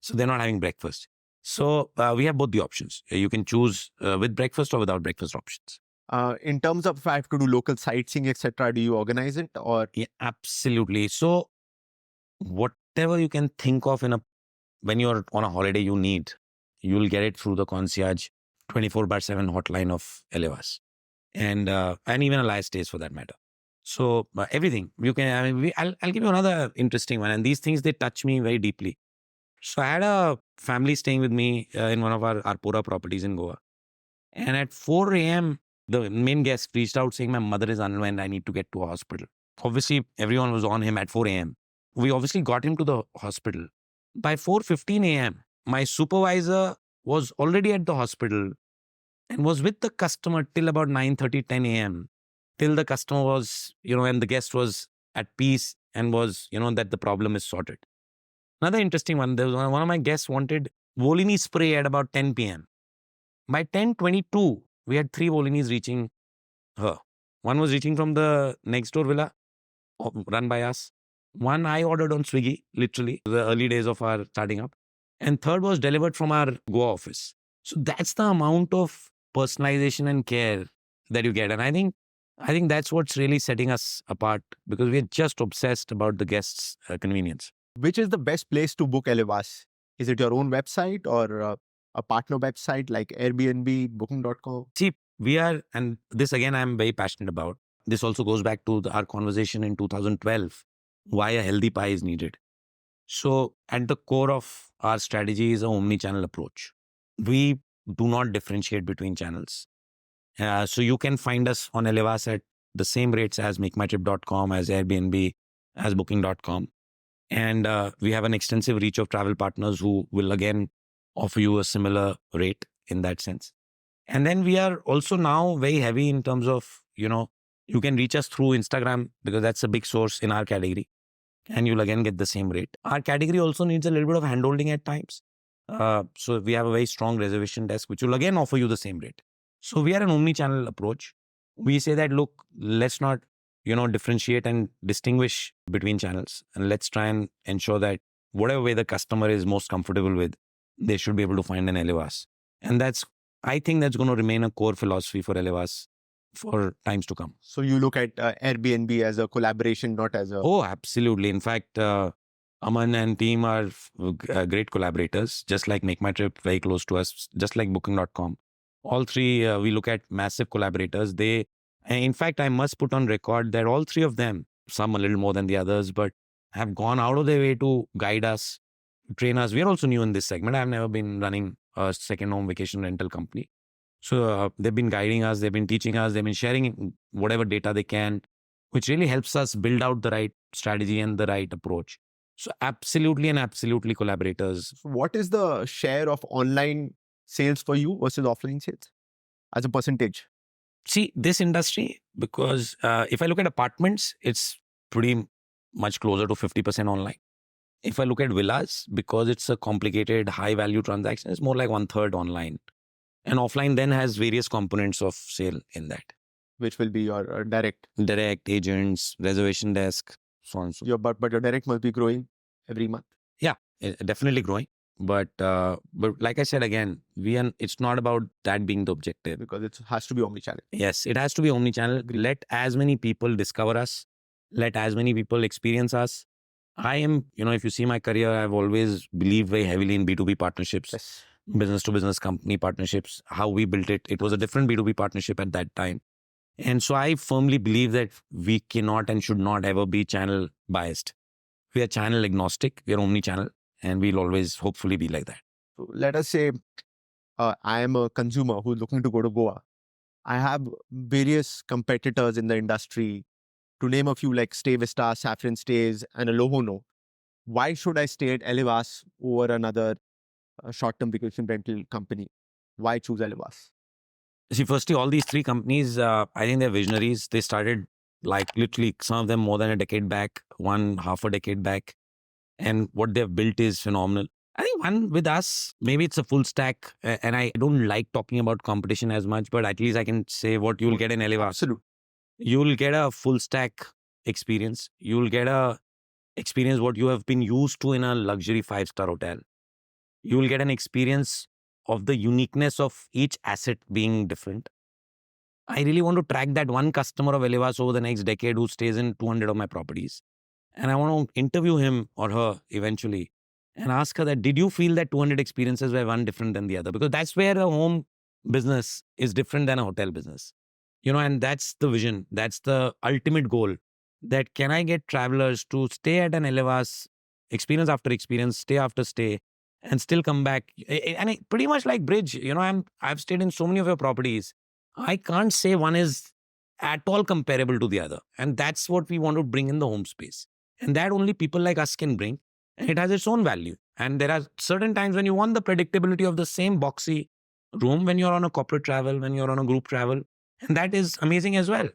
S1: So they're not having breakfast. So we have both the options. You can choose with breakfast or without breakfast options.
S2: In terms of if I have to do local sightseeing, etc., do you organize it or?
S1: Yeah, absolutely. So whatever you can think of when you're on a holiday, you'll get it through the concierge 24/7 hotline of ELIVAAS, and even ELIVAAS stays for that matter. So everything you can. I'll give you another interesting one, and these things, they touch me very deeply. So I had a family staying with me in one of our Arpora properties in Goa, and at 4 a.m. the main guest reached out saying, my mother is unwell and I need to get to a hospital. Obviously, everyone was on him at 4 a.m. We obviously got him to the hospital. By 4:15 a.m., my supervisor was already at the hospital and was with the customer till about 9:30, 10 a.m. till the customer was, and the guest was at peace and was, that the problem is sorted. Another interesting one, there was one of my guests wanted Volini spray at about 10 p.m. By 10:22, we had 3 Volinis reaching her. One was reaching from the next door villa, run by us. One I ordered on Swiggy, literally, the early days of our starting up. And third was delivered from our Goa office. So that's the amount of personalization and care that you get. And I think that's what's really setting us apart, because we're just obsessed about the guests' convenience.
S2: Which is the best place to book ELIVAAS? Is it your own website or a partner website like Airbnb, Booking.com?
S1: See, we are, and this again I'm very passionate about. This also goes back to our conversation in 2012, why a healthy pie is needed. So at the core of our strategy is a omni-channel approach. We do not differentiate between channels. So you can find us on ELIVAAS at the same rates as MakeMyTrip.com, as Airbnb, as Booking.com. And we have an extensive reach of travel partners who will again offer you a similar rate in that sense. And then we are also now very heavy in terms of, you can reach us through Instagram, because that's a big source in our category. And you'll again get the same rate. Our category also needs a little bit of handholding at times. So we have a very strong reservation desk, which will again offer you the same rate. So we are an omni-channel approach. We say that, look, let's not, differentiate and distinguish between channels. And let's try and ensure that whatever way the customer is most comfortable with, they should be able to find an ELIVAAS. And I think that's going to remain a core philosophy for ELIVAAS for times to come.
S2: So you look at Airbnb as a collaboration, not as a...
S1: Oh, absolutely. In fact, Aman and team are great collaborators, just like MakeMyTrip, very close to us, just like Booking.com. All three, we look at massive collaborators. In fact, I must put on record that all three of them, some a little more than the others, but have gone out of their way to guide us, train us. We're also new in this segment. I've never been running a second home vacation rental company. So they've been guiding us, they've been teaching us, they've been sharing whatever data they can, which really helps us build out the right strategy and the right approach. So absolutely collaborators.
S2: So what is the share of online sales for you versus offline sales as a percentage?
S1: See, this industry, because if I look at apartments, it's pretty much closer to 50% online. If I look at villas, because it's a complicated, high-value transaction, it's more like 1/3 online. And offline then has various components of sale in that.
S2: Which will be your direct?
S1: Direct, agents, reservation desk, so on and so forth.
S2: But your direct must be growing every month.
S1: Yeah, definitely growing. But like I said, again, it's not about that being the objective.
S2: Because it has to be omnichannel.
S1: Yes, it has to be omnichannel. Let as many people discover us. Let as many people experience us. I am, if you see my career, I've always believed very heavily in B2B partnerships.
S2: Yes.
S1: Business to business company partnerships. How we built it was a different B2B partnership at that time. And so I firmly believe that we cannot and should not ever be channel biased. We are channel agnostic. We are omni-channel. And we'll always hopefully be like that.
S2: So let us say I am a consumer who's looking to go to Goa. I have various competitors in the industry. To name a few, like Stay Vista, Saffron Stays, and Alohono. Why should I stay at ELIVAAS over another short-term vacation rental company? Why choose ELIVAAS?
S1: See, firstly, all these three companies, I think they're visionaries. They started like literally some of them more than a decade back, one half a decade back. And what they've built is phenomenal. I think one with us, maybe it's a full stack. And I don't like talking about competition as much, but at least I can say what you'll get in ELIVAAS.
S2: Absolutely.
S1: You'll get a full stack experience. You'll get a experience what you have been used to in a luxury 5-star hotel. You will get an experience of the uniqueness of each asset being different. I really want to track that one customer of ELIVAAS over the next decade who stays in 200 of my properties. And I want to interview him or her eventually and ask her that, did you feel that 200 experiences were one different than the other? Because that's where a home business is different than a hotel business. And that's the vision. That's the ultimate goal. That can I get travelers to stay at an ELIVAAS experience after experience, stay after stay, and still come back. And pretty much like Bridge, I've stayed in so many of your properties. I can't say one is at all comparable to the other. And that's what we want to bring in the home space. And that only people like us can bring. And it has its own value. And there are certain times when you want the predictability of the same boxy room when you're on a corporate travel, when you're on a group travel. And that is amazing as well.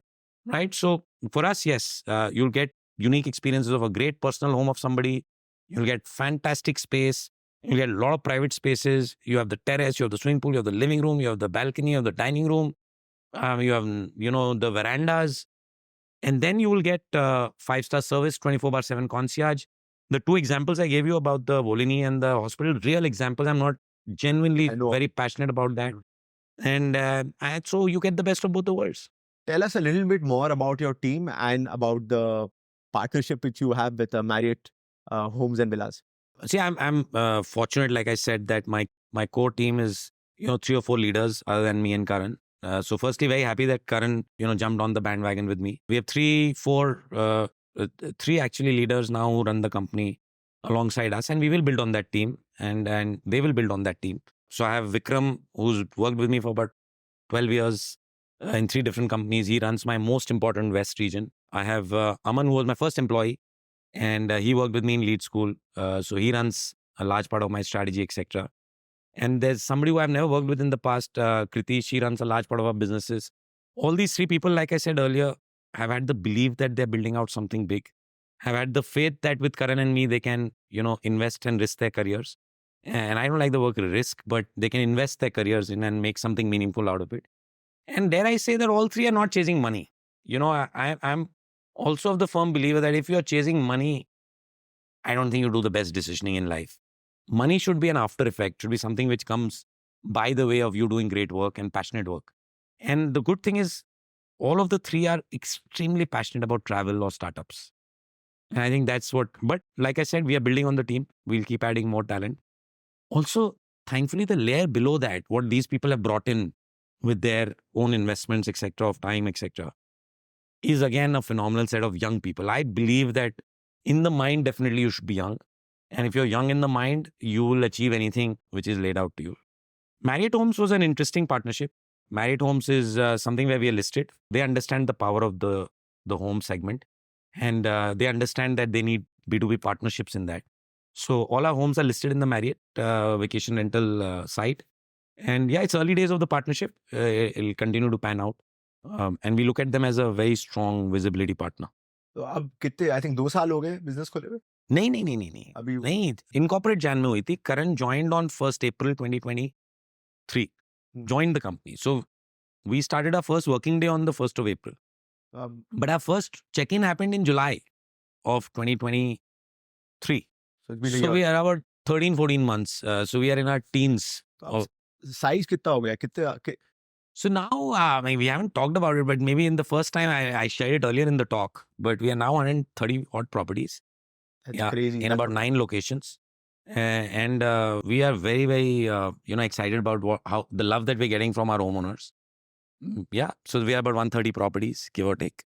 S1: right? So for us, yes, you'll get unique experiences of a great personal home of somebody. You'll get fantastic space. You get a lot of private spaces. You have the terrace, you have the swimming pool, you have the living room, you have the balcony, you have the dining room, you have, the verandas. And then you will get 5-star service, 24/7 concierge. The two examples I gave you about the Volini and the hospital, real examples. I'm not genuinely
S2: I know.
S1: very passionate about that. And so you get the best of both the worlds.
S2: Tell us a little bit more about your team and about the partnership which you have with Marriott Homes and Villas.
S1: See, I'm fortunate, like I said, that my core team is 3 or 4 leaders other than me and Karan. So firstly, very happy that Karan jumped on the bandwagon with me. We have 3 actually leaders now who run the company alongside us, and we will build on that team, and they will build on that team. So I have Vikram, who's worked with me for about 12 years in 3 different companies. He runs my most important West region. I have Aman, who was my first employee, and he worked with me in lead school. So he runs a large part of my strategy, etc. And there's somebody who I've never worked with in the past, Kriti. She runs a large part of our businesses. All these 3 people, like I said earlier, have had the belief that they're building out something big, have had the faith that with Karan and me, they can, invest and risk their careers. And I don't like the word risk, but they can invest their careers in and make something meaningful out of it. And dare I say that all 3 are not chasing money. I'm also of the firm believer that if you're chasing money, I don't think you do the best decisioning in life. Money should be an after effect, should be something which comes by the way of you doing great work and passionate work. And the good thing is, all of the 3 are extremely passionate about travel or startups. And I think that's what, but like I said, we are building on the team. We'll keep adding more talent. Also, thankfully, the layer below that, what these people have brought in with their own investments, etc., of time, etc., is again a phenomenal set of young people. I believe that in the mind, definitely you should be young. And if you're young in the mind, you will achieve anything which is laid out to you. Marriott Homes was an interesting partnership. Marriott Homes is something where we are listed. They understand the power of the home segment, and they understand that they need B2B partnerships in that. So all our homes are listed in the Marriott vacation rental site. And yeah, it's early days of the partnership. It'll continue to pan out. And we look at them as a very strong visibility partner.
S2: तो अब कितने I think 2 साल हो गए business खोले हुए
S1: नहीं
S2: अभी
S1: नहीं इनकॉर्पोरेट जैन में हुई थी. Karan joined on 1st April 2023. Joined the company. So we started our first working day on the 1st of April. But our first check-in happened in July of 2023.
S2: so it's been a
S1: So
S2: year.
S1: we are about 13-14 months. So we are in our teens.
S2: तो अब size कितना हो गया कितने
S1: So now, we haven't talked about it, but maybe in the first time I shared it earlier in the talk, but we are now 130 odd properties.
S2: That's crazy.
S1: In about 9 locations. And we are very, very, excited about how the love that we're getting from our homeowners. Yeah. So we are about 130 properties, give or take.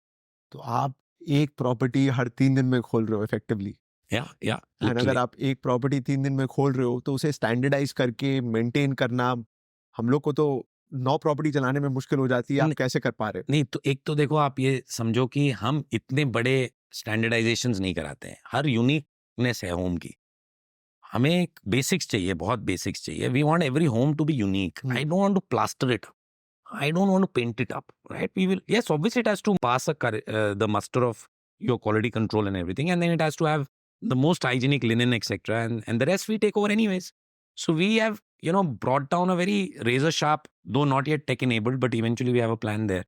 S2: तो आप एक property हर 3 दिन में खोल रहे हो effectively
S1: Yeah.
S2: And अगर
S1: literally.
S2: आप एक प्रॉपर्टी 3 दिन में खोल रहे हो तो उसे स्टैंडर्डाइज करके मेंटेन करना हम लोग को तो 9 प्रॉपर्टी चलाने में मुश्किल हो जाती है आप
S1: नहीं।
S2: कैसे कर पा रहे
S1: नहीं तो एक तो देखो आप ये समझो कि हम इतने बड़े स्टैंडर्डाइजेशंस नहीं कराते हैं. हर यूनिकनेस है होम की. हमें एक बेसिक्स चाहिए, बहुत बेसिक्स चाहिए. We want every home to be unique. I don't want to plaster it. I don't want to paint it up, right? We will, yes, obviously it has to pass the muster of your quality control and everything. And then it has to have the most hygienic linen, etc. And the rest we take over anyways. So we have, brought down a very razor sharp, though not yet tech enabled, but eventually we have a plan there.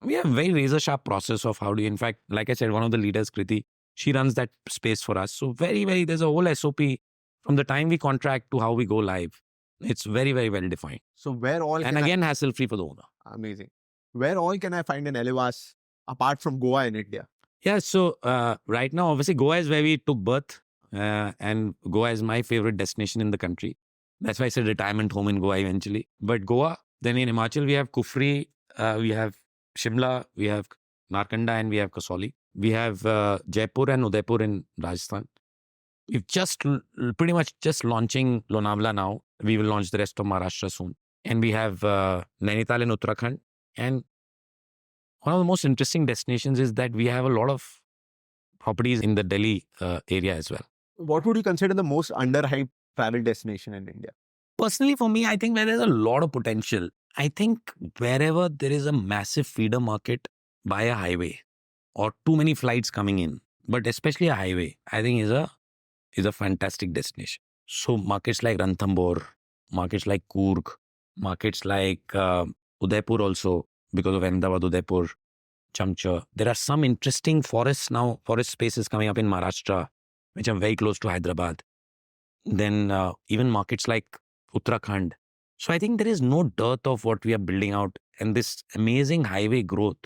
S1: We have a very razor sharp process of how do you, in fact, like I said, one of the leaders, Kriti, she runs that space for us. So very, very, there's a whole SOP from the time we contract to how we go live. It's very, very well defined.
S2: So where all
S1: And again, hassle free for the owner.
S2: amazing. Where all can I find an ELIVAAS apart from Goa in India?
S1: Yeah, so right now, obviously, Goa is where we took birth. And Goa is my favorite destination in the country. That's why I said retirement home in Goa eventually. But Goa, then in Himachal, we have Kufri, we have Shimla, we have Narkanda, and we have Kasauli. We have Jaipur and Udaipur in Rajasthan. We've just pretty much just launching Lonavala now. We will launch the rest of Maharashtra soon. And we have Nainital in Uttarakhand. And one of the most interesting destinations is that we have a lot of properties in the Delhi area as well.
S2: What would you consider the most underhyped travel destination in India?
S1: Personally, for me, I think where there's a lot of potential. I think wherever there is a massive feeder market by a highway or too many flights coming in, but especially a highway, I think is a fantastic destination. So markets like Ranthambore, markets like Coorg, markets like Udaipur also, because of Ahmedabad, Udaipur, Chamcha. There are some interesting forest spaces coming up in Maharashtra, which are very close to Hyderabad. Then even markets like Uttarakhand. So I think there is no dearth of what we are building out, and this amazing highway growth.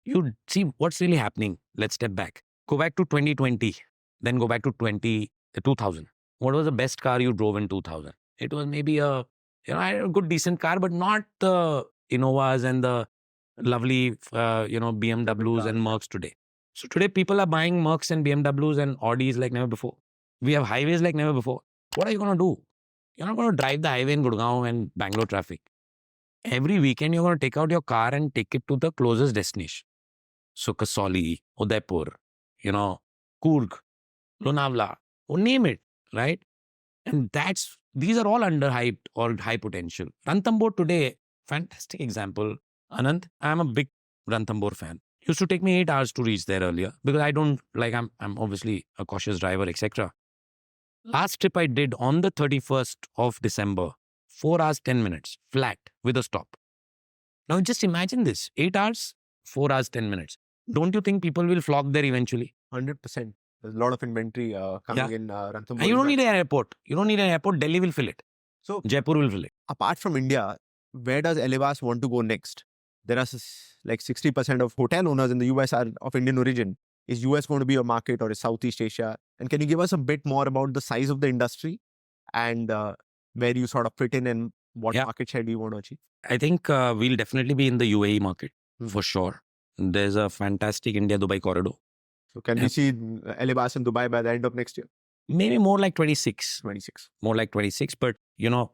S1: You see what's really happening. Let's step back. Go back to 2020, then go back to 2000. What was the best car you drove in 2000? It was maybe I had a good, decent car, but not the Innovas and the lovely, BMWs and Mercs today. So today people are buying Mercs and BMWs and Audis like never before. We have highways like never before. What are you going to do? You're not going to drive the highway in Gurgaon and Bangalore traffic. Every weekend, you're going to take out your car and take it to the closest destination. So Kasauli, Udaipur, Coorg, Lonavala, or name it, right? And these are all underhyped or high potential. Ranthambore today, fantastic example. Anand, I'm a big Ranthambore fan. Used to take me 8 hours to reach there earlier because I'm obviously a cautious driver, etc. Last trip I did on the 31st of December, 4 hours, 10 minutes, flat with a stop. Now just imagine this, 8 hours, 4 hours, 10 minutes. Don't you think people will flock there eventually?
S2: 100%. There's a lot of inventory coming in Ranthambore.
S1: And you don't need an airport. Delhi will fill it.
S2: So
S1: Jaipur will fill it.
S2: apart from India, where does ELIVAAS want to go next? There are like 60% of hotel owners in the US are of Indian origin. Is US going to be a market, or is Southeast Asia? And can you give us a bit more about the size of the industry and where you sort of fit in and what market share do you want to achieve?
S1: I think we'll definitely be in the UAE market for sure. There's a fantastic India-Dubai corridor.
S2: So can we see ELIVAAS in Dubai by the end of next year?
S1: Maybe more like 26.
S2: 26.
S1: More like 26. But,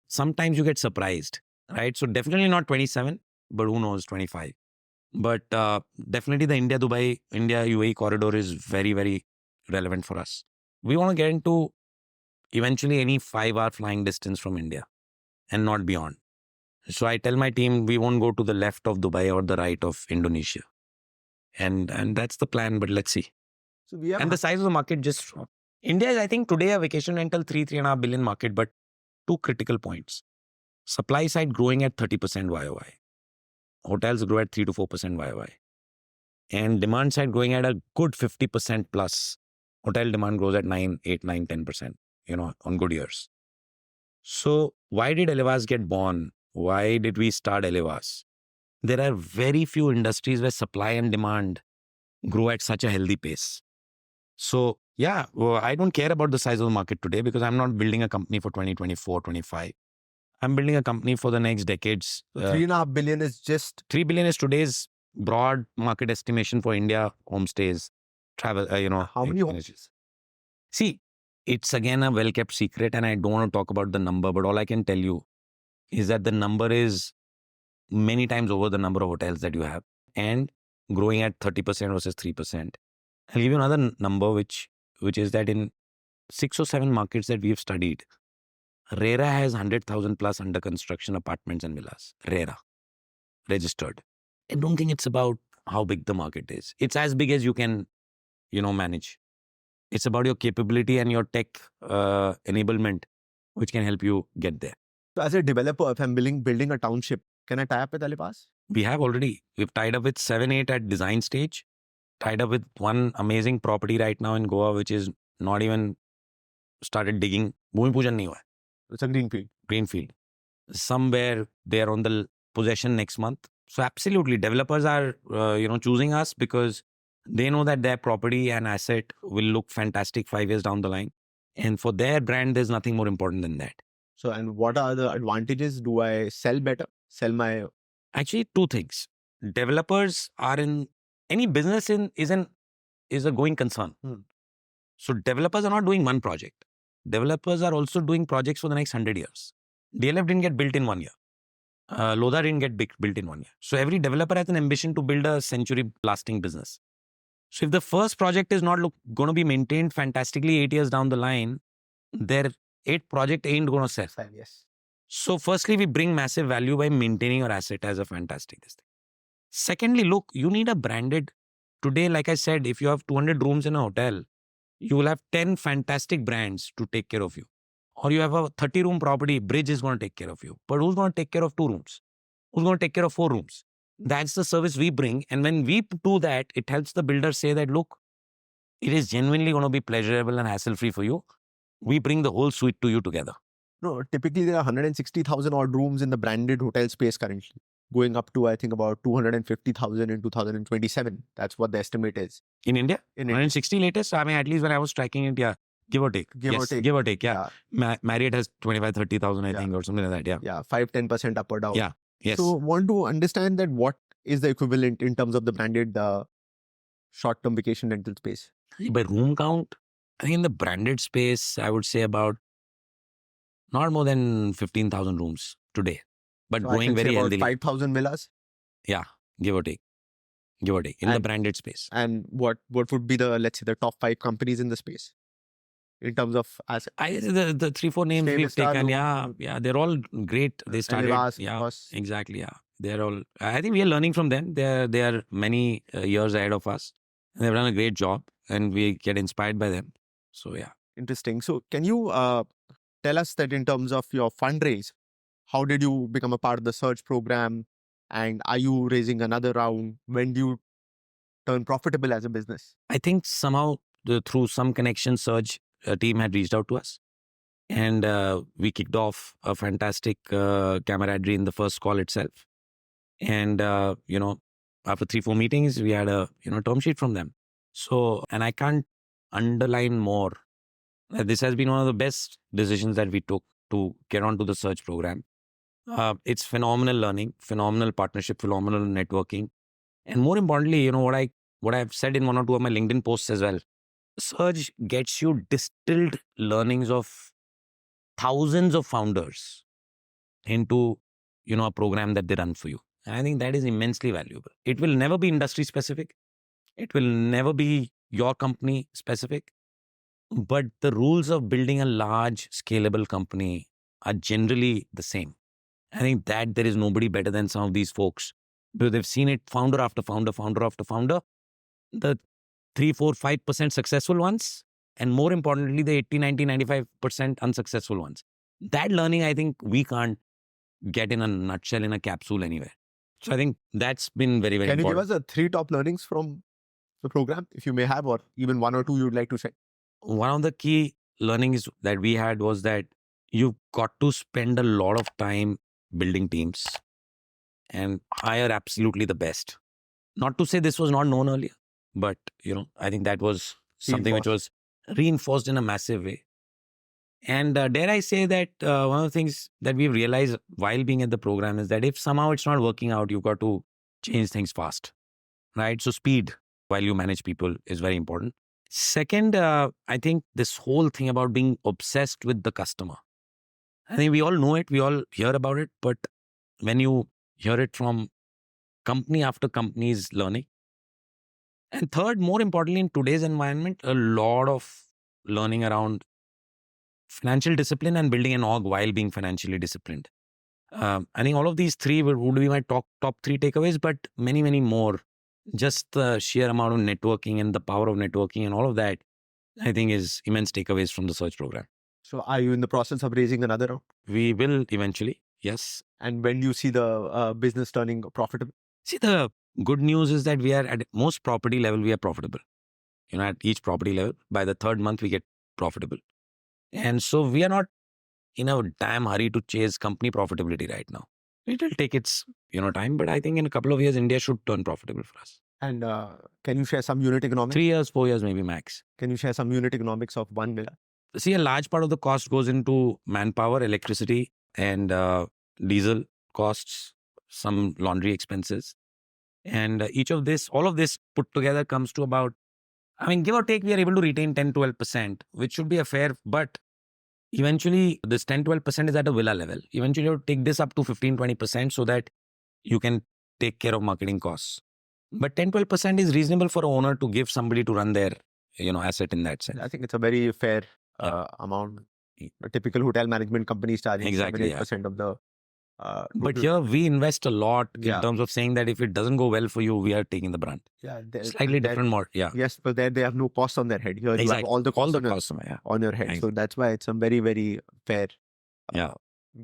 S1: sometimes you get surprised, right? So definitely not 27, but who knows, 25. But definitely the India-Dubai, India-UAE corridor is very, very relevant for us. We want to get into eventually any 5-hour flying distance from India and not beyond. So I tell my team, we won't go to the left of Dubai or the right of Indonesia. And that's the plan, but let's see.
S2: So we have
S1: and the size of the market India is, I think, today a vacation rental 3.5 billion market, but 2 critical points. Supply side growing at 30% YOY. Hotels grow at 3 to 4% YOY. And demand side growing at a good 50% plus. Hotel demand grows at 8, 9, 10%, on good years. So why did ELIVAAS get born? Why did we start ELIVAAS? There are very few industries where supply and demand grow at such a healthy pace. So, I don't care about the size of the market today because I'm not building a company for 2024, 25. I'm building a company for the next decades.
S2: 3.5 billion is just...
S1: 3 billion is today's broad market estimation for India homestays, travel,
S2: How many homes?
S1: See, it's again a well-kept secret and I don't want to talk about the number, but all I can tell you is that the number is many times over the number of hotels that you have and growing at 30% versus 3%. I'll give you another number, which is that in 6 or 7 markets that we've studied, RERA has 100,000 plus under construction apartments and villas. RERA, registered. I don't think it's about how big the market is. It's as big as you can, manage. It's about your capability and your tech enablement, which can help you get there.
S2: So as a developer, if I'm building a township, can I tie up with ELIVAAS?
S1: We have already. We've tied up with 7, 8 at design stage. Tied up with one amazing property right now in Goa, which is not even started digging. Bhumi Pujan nahi hua.
S2: It's a greenfield.
S1: Greenfield. Somewhere they're on the possession next month. So absolutely, developers are, choosing us because they know that their property and asset will look fantastic 5 years down the line. And for their brand, there's nothing more important than that.
S2: So, and what are the advantages? Do I sell better?
S1: Actually, 2 things. Developers are in any business is a going concern. So developers are not doing one project. Developers are also doing projects for the next 100 years. DLF didn't get built in 1 year. Lodha didn't get built in 1 year. So every developer has an ambition to build a century-lasting business. So if the first project is not going to be maintained fantastically 8 years down the line, their 8th project ain't going to sell.
S2: Yes.
S1: So firstly, we bring massive value by maintaining your asset as a fantastic thing. Secondly, look, you need a branded. Today, like I said, if you have 200 rooms in a hotel, you will have 10 fantastic brands to take care of you. Or you have a 30-room property, Bridge is going to take care of you. But who's going to take care of 2 rooms? Who's going to take care of 4 rooms? That's the service we bring. And when we do that, it helps the builder say that, look, it is genuinely going to be pleasurable and hassle-free for you. We bring the whole suite to you together.
S2: No, typically there are 160,000 odd rooms in the branded hotel space currently, going up to, I think, about 250,000 in 2027. That's what the estimate is.
S1: In India?
S2: In India.
S1: 160 latest? I mean, at least when I was tracking it, yeah. Give or take.
S2: Give or take.
S1: Give or take, yeah. Marriott has 25, 30,000, I think, or something like that, yeah.
S2: Yeah, 5-10% up or down.
S1: Yeah, yes.
S2: So want to understand that what is the equivalent in terms of the branded short-term vacation rental space?
S1: By room count, I think in the branded space, I would say about not more than 15,000 rooms today, but
S2: So
S1: growing very healthily.
S2: 5,000 villas?
S1: Yeah, give or take. Give or take, in the branded space.
S2: And what would be the, let's say, the top 5 companies in the space in terms of assets?
S1: The 3-4 names we've taken, yeah, they're all great. They started,
S2: ELIVAAS,
S1: exactly, yeah. They're all, I think we are learning from them. They are many years ahead of us. They've done a great job and we get inspired by them. So, yeah.
S2: Interesting. So can you tell us that in terms of your fundraise, how did you become a part of the search program? And are you raising another round? When do you turn profitable as a business?
S1: I think somehow through some connection, Surge team had reached out to us. And we kicked off a fantastic camaraderie in the first call itself. And, after 3-4 meetings, we had a, term sheet from them. So, and I can't underline more. This has been one of the best decisions that we took to get onto the search program. It's phenomenal learning, phenomenal partnership, phenomenal networking. And more importantly, what I've said in 1 or 2 of my LinkedIn posts as well, Surge gets you distilled learnings of thousands of founders into, a program that they run for you. And I think that is immensely valuable. It will never be industry specific. It will never be your company specific. But the rules of building a large, scalable company are generally the same. I think that there is nobody better than some of these folks. Because they've seen it founder after founder, founder after founder. The 3, 4, 5% successful ones. And more importantly, the 80, 90, 95% unsuccessful ones. That learning, I think we can't get in a nutshell, in a capsule anywhere. So I think that's been very, very important.
S2: Can you give us the 3 top learnings from the program, if you may have, or even 1 or 2 you would like to share?
S1: One of the key learnings that we had was that you've got to spend a lot of time building teams and hire absolutely the best. Not to say this was not known earlier, but, I think that was something which was reinforced in a massive way. And dare I say that one of the things that we've realized while being at the program is that if somehow it's not working out, you've got to change things fast, right? So speed while you manage people is very important. Second, I think this whole thing about being obsessed with the customer. I think we all know it, we all hear about it, but when you hear it from company after company's learning. And third, more importantly, in today's environment, a lot of learning around financial discipline and building an org while being financially disciplined. I think all of these 3 would be my top 3 takeaways, but many, many more. Just the sheer amount of networking and the power of networking and all of that, I think is immense takeaways from the search program.
S2: So are you in the process of raising another round?
S1: We will eventually, yes.
S2: And when do you see the business turning profitable?
S1: See, the good news is that we are at most property level, we are profitable. At each property level, by the 3rd month, we get profitable. And so we are not in a damn hurry to chase company profitability right now. It will take its, time, but I think in a couple of years, India should turn profitable for us.
S2: And can you share some unit economics?
S1: 3 years, 4 years, maybe max.
S2: Can you share some unit economics of 1 villa?
S1: See, a large part of the cost goes into manpower, electricity, and diesel costs, some laundry expenses. And all of this put together comes to about, give or take, we are able to retain 10-12%, which should be a fair, but eventually this 10-12% is at a villa level. Eventually you take this up to 15-20% so that you can take care of marketing costs. But 10-12% is reasonable for an owner to give somebody to run their asset in that sense.
S2: I think it's a very fair amount. A typical hotel management company is charging 7-8% of the
S1: But here we invest a lot in
S2: Yeah.
S1: terms of saying that if it doesn't go well for you, we are taking the brunt.
S2: Yeah,
S1: Slightly different more. Yeah.
S2: Yes, but there they have no cost on their head. Here you have
S1: Exactly.
S2: all the cost on,
S1: costs. Yeah.
S2: on your head. So
S1: Exactly.
S2: that's why it's a very, very fair
S1: Yeah.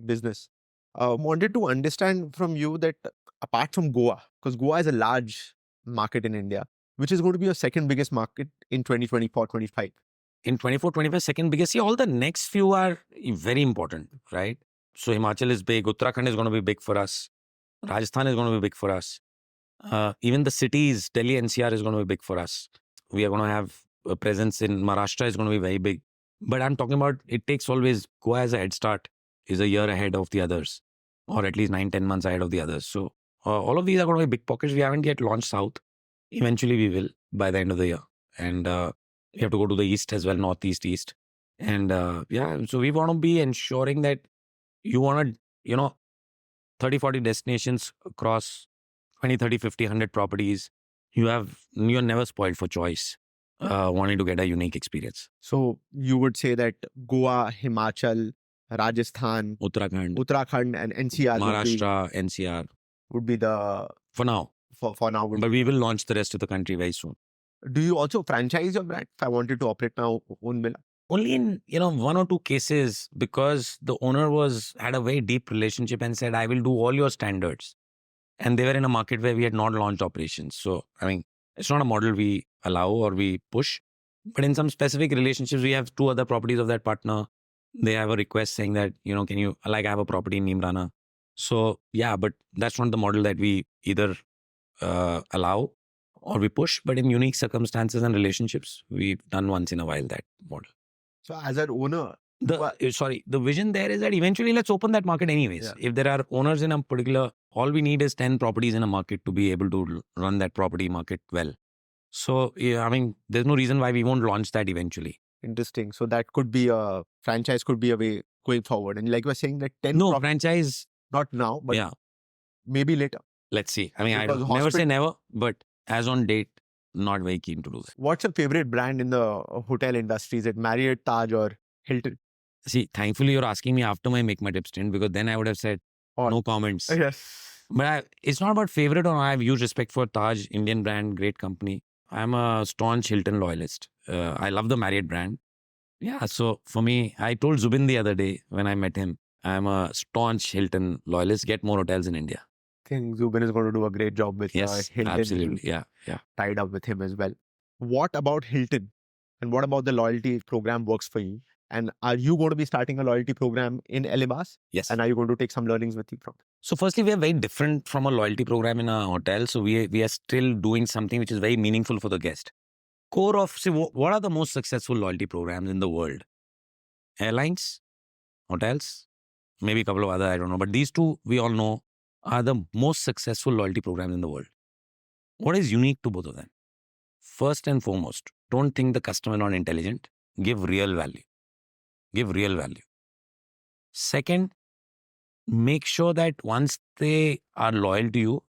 S2: business. Wanted to understand from you that apart from Goa, because Goa is a large market in India, which is going to be your second biggest market in 2024-25.
S1: In 24-25, second biggest. See, all the next few are very important, right? So Himachal is big. Uttarakhand is going to be big for us. Rajasthan is going to be big for us. Even the cities, Delhi NCR is going to be big for us. We are going to have a presence in Maharashtra is going to be very big. But I'm talking about it takes always Goa as a head start, is a year ahead of the others, or at least 9-10 months ahead of the others. So all of these are going to be big pockets. We haven't yet launched South. Eventually we will by the end of the year. And we have to go to the East as well, Northeast, East. And so we want to be ensuring that you want to, 30, 40 destinations across 20, 30, 50, 100 properties. You're never spoiled for choice, wanting to get a unique experience.
S2: So you would say that Goa, Himachal, Rajasthan,
S1: Uttarakhand,
S2: and NCR
S1: Maharashtra, NCR
S2: would be the
S1: for now.
S2: For now.
S1: But we will launch the rest of the country very soon.
S2: Do you also franchise your brand? If I wanted to operate my own villa?
S1: Only in one or two cases, because the owner had a very deep relationship and said, I will do all your standards. And they were in a market where we had not launched operations. So, I mean, it's not a model we allow or we push. But in some specific relationships, we have 2 other properties of that partner. They have a request saying that, can you, like I have a property in Nimrana. So, yeah, but that's not the model that we either allow or we push. But in unique circumstances and relationships, we've done once in a while that model.
S2: So as an owner,
S1: the vision there is that eventually let's open that market anyways.
S2: Yeah.
S1: If there are owners in a particular, all we need is 10 properties in a market to be able to run that property market well. So, yeah, I mean, there's no reason why we won't launch that eventually.
S2: Interesting. So that could be a franchise, could be a way going forward. And like we're saying that 10
S1: franchise,
S2: not now, but maybe later.
S1: Let's see. I mean, I never say never, but as on date, not very keen to do that.
S2: What's your favorite brand in the hotel industry? Is it Marriott, Taj, or Hilton?
S1: See, thankfully, you're asking me after my MakeMyTrip stint, because then I would have said no comments.
S2: Yes.
S1: But it's not about favorite or not. I have huge respect for Taj, Indian brand, great company. I'm a staunch Hilton loyalist. I love the Marriott brand. Yeah, so for me, I told Zubin the other day when I met him, I'm a staunch Hilton loyalist. Get more hotels in India.
S2: I think Zubin is going to do a great job with Hilton.
S1: Absolutely. Yeah.
S2: Tied up with him as well. What about Hilton? And what about the loyalty program works for you? And are you going to be starting a loyalty program in ELIVAAS?
S1: Yes.
S2: And are you going to take some learnings with you from it?
S1: So firstly, we are very different from a loyalty program in a hotel. So we are still doing something which is very meaningful for the guest. Core of, what are the most successful loyalty programs in the world? Airlines, hotels, maybe a couple of other, I don't know. But these 2, we all know, are the most successful loyalty programs in the world. What is unique to both of them? First and foremost, don't think the customer not intelligent. Give real value. Second, make sure that once they are loyal to you,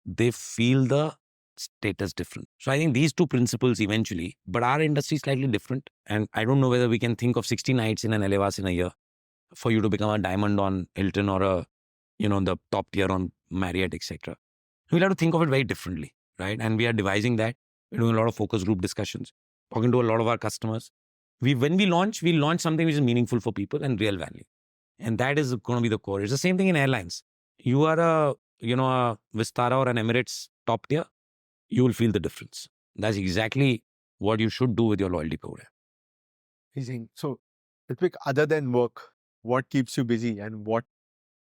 S1: they feel the status different. So I think these 2 principles eventually, but our industry is slightly different. And I don't know whether we can think of 60 nights in an ELIVAAS in a year for you to become a diamond on Hilton or a, the top tier on Marriott, etc. We'll have to think of it very differently, right? And we are devising that. We're doing a lot of focus group discussions, talking to a lot of our customers. When we launch something which is meaningful for people and real value. And that is going to be the core. It's the same thing in airlines. You are a Vistara or an Emirates top tier, you will feel the difference. That's exactly what you should do with your loyalty program.
S2: Amazing. So, Ritwik, other than work, what keeps you busy and what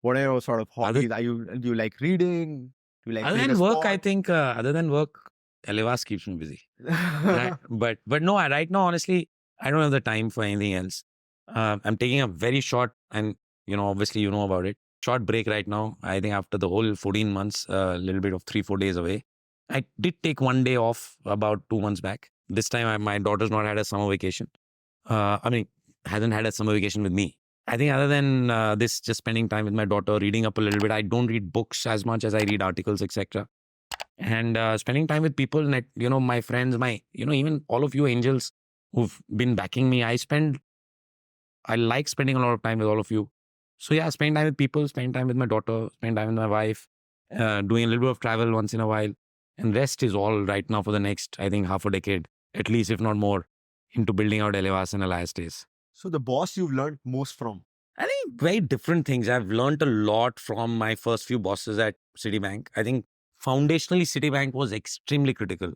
S2: are your sort of hobbies? Do you like reading? Do you like
S1: other than work, I think other than work, ELIVAAS keeps me busy. Right? But no, right now, honestly, I don't have the time for anything else. I'm taking a very short, and obviously you know about it, short break right now. I think after the whole 14 months, a little bit of 3-4 days away. I did take 1 day off about 2 months back. This time my daughter's not had a summer vacation. Hasn't had a summer vacation with me. I think other than this, just spending time with my daughter, reading up a little bit. I don't read books as much as I read articles, etc. And spending time with people, my friends, even all of you angels who've been backing me. I like spending a lot of time with all of you. So yeah, spend time with people, spend time with my daughter, spend time with my wife, doing a little bit of travel once in a while. And rest is all right now for the next, I think, half a decade, at least, if not more, into building out ELIVAAS and ELIVAAS days.
S2: So the boss you've learned most from?
S1: I think very different things. I've learned a lot from my first few bosses at Citibank. I think foundationally, Citibank was extremely critical.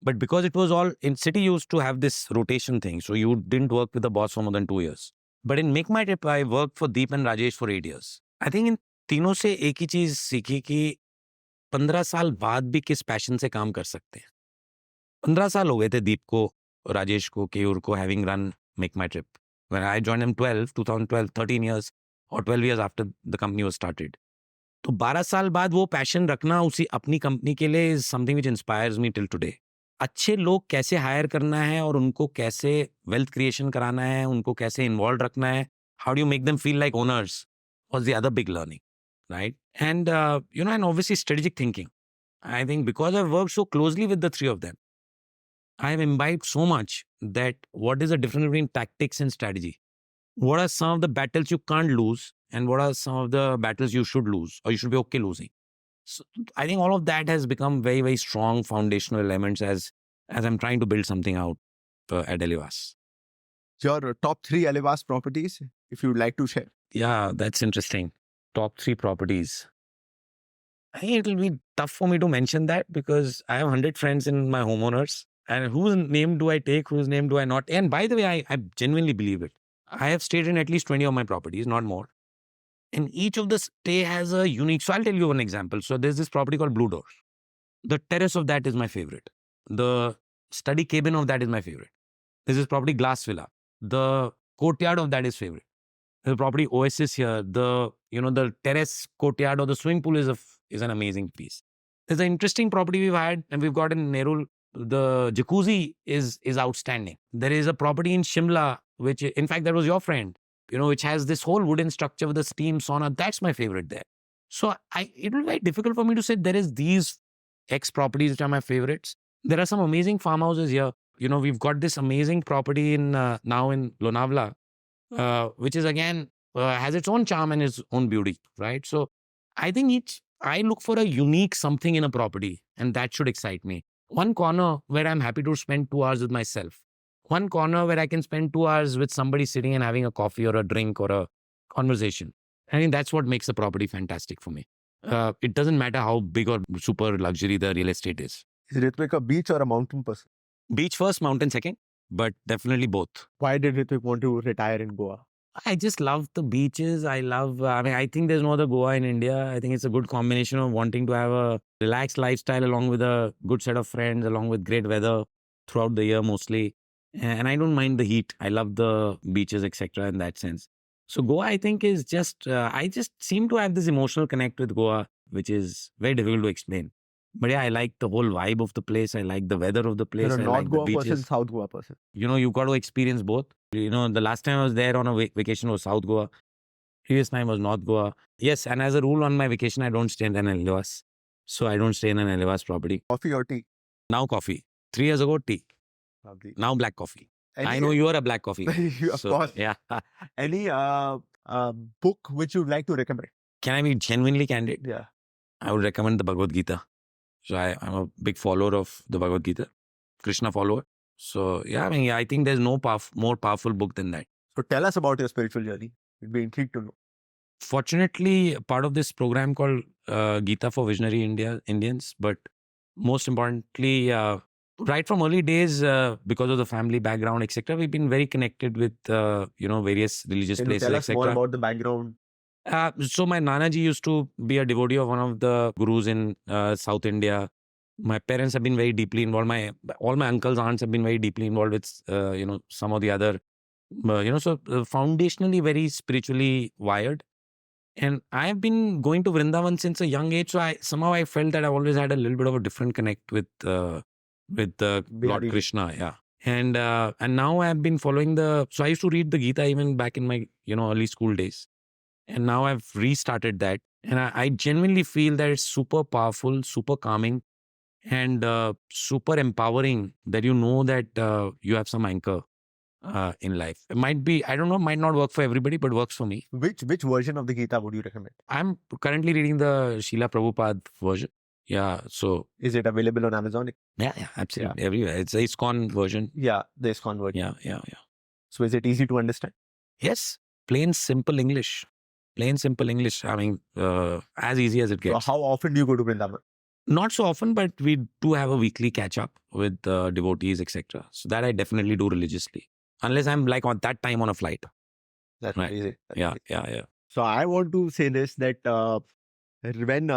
S1: But because it was all in Citi, used to have this rotation thing. So you didn't work with the boss for more than 2 years. But in MakeMyTrip, I worked for Deep and Rajesh for 8 years. I think इन तीनों से एक ही चीज सीखी कि 15 साल बाद भी किस पैशन से काम कर सकते हैं. 15 साल हो गए थे दीप को, राजेश को, केयूर को, having run MakeMyTrip. When I joined them 2012, 13 years or 12 years after the company was started. तो 12 साल बाद वो पैशन रखना उसी अपनी कंपनी के लिए is something which inspires me till today. अच्छे लोग कैसे हायर करना है और उनको कैसे वेल्थ क्रिएशन कराना है, उनको कैसे इन्वॉल्व रखना है, how do you make them feel like owners was the other big learning, right? And and obviously strategic thinking. I think because I've worked so closely with the three of them, I have imbibed so much that what is the difference between tactics and strategy? What are some of the battles you can't lose and what are some of the battles you should lose or you should be okay losing? So I think all of that has become very, very strong foundational elements as I'm trying to build something out at ELIVAAS.
S2: Your top 3 ELIVAAS properties, if you would like to share.
S1: Yeah, that's interesting. Top 3 properties. I think it will be tough for me to mention that because I have 100 friends in my homeowners. And whose name do I take? Whose name do I not? And by the way, I genuinely believe it. I have stayed in at least 20 of my properties, not more. And each of the stay has a unique. So I'll tell you one example. So there's this property called Blue Doors. The terrace of that is my favorite. The study cabin of that is my favorite. There's this property Glass Villa. The courtyard of that is favorite. There's a property Oasis here. The terrace courtyard or the swimming pool is an amazing piece. There's an interesting property we've had and we've got in Nerul. The jacuzzi is outstanding. There is a property in Shimla, which in fact that was your friend, which has this whole wooden structure with a steam sauna. That's my favorite there. So it will be very difficult for me to say there is these X properties which are my favorites. There are some amazing farmhouses here. We've got this amazing property in now in Lonavala, which is again has its own charm and its own beauty, right? So I think I look for a unique something in a property and that should excite me. One corner where I'm happy to spend 2 hours with myself. One corner where I can spend 2 hours with somebody sitting and having a coffee or a drink or a conversation. I think that's what makes a property fantastic for me. It doesn't matter how big or super luxury the real estate is.
S2: Is Ritwik a beach or a mountain person?
S1: Beach first, mountain second, but definitely both.
S2: Why did Ritwik want to retire in Goa?
S1: I just love the beaches. I think there's no other Goa in India. I think it's a good combination of wanting to have a relaxed lifestyle along with a good set of friends, along with great weather throughout the year mostly. And I don't mind the heat. I love the beaches, etc. in that sense. So Goa, I think, is just, I just seem to have this emotional connect with Goa, which is very difficult to explain. But yeah, I like the whole vibe of the place. I like the weather of the place.
S2: You're a
S1: I
S2: North
S1: like
S2: Goa
S1: the beaches.
S2: person, South Goa person.
S1: You've got to experience both. The last time I was there on a vacation was South Goa. Previous time was North Goa. Yes, and as a rule on my vacation, I don't stay in an ELIVAAS. So I don't stay in an ELIVAAS property.
S2: Coffee or tea?
S1: Now coffee. 3 years ago, tea.
S2: Lovely.
S1: Now black coffee. I know you are a black coffee guy.
S2: Of course.
S1: Yeah.
S2: Any book which you'd like to recommend?
S1: Can I be genuinely candid?
S2: Yeah.
S1: I would recommend the Bhagavad Gita. So I'm a big follower of the Bhagavad Gita, Krishna follower. So yeah, I think there's no more powerful book than that.
S2: So tell us about your spiritual journey. We'd be intrigued to know.
S1: Fortunately, part of this program called Gita for Visionary Indians, but most importantly, right from early days, because of the family background, etc., we've been very connected with various religious
S2: Can you
S1: places,
S2: tell us more
S1: etc.
S2: about the background?
S1: So my Nanaji used to be a devotee of one of the gurus in South India. My parents have been very deeply involved. All my uncles, aunts have been very deeply involved with some of the other, so foundationally very spiritually wired. And I have been going to Vrindavan since a young age. So I felt that I've always had a little bit of a different connect with Lord Krishna. Yeah. And now I have been following so I used to read the Gita even back in my, early school days. And now I've restarted that. And I genuinely feel that it's super powerful, super calming, and super empowering that that you have some anchor. in life. It might be, I don't know, might not work for everybody, but works for me.
S2: Which version of the Gita would you recommend?
S1: I'm currently reading the Srila Prabhupada version. Yeah, so
S2: Is it available on Amazon?
S1: yeah, absolutely everywhere. It's a ISKCON version.
S2: Yeah, the ISKCON version.
S1: Yeah.
S2: So is it easy to understand?
S1: Yes, plain simple English. Plain simple English. I mean, as easy as it
S2: So
S1: gets.
S2: how often do you go to Vrindavan?
S1: Not so often, but we do have a weekly catch up with devotees, etc. So that I definitely do religiously, unless I'm like on that time on a flight.
S2: That's
S1: Right.
S2: crazy.
S1: Yeah.
S2: So I want to say this, that when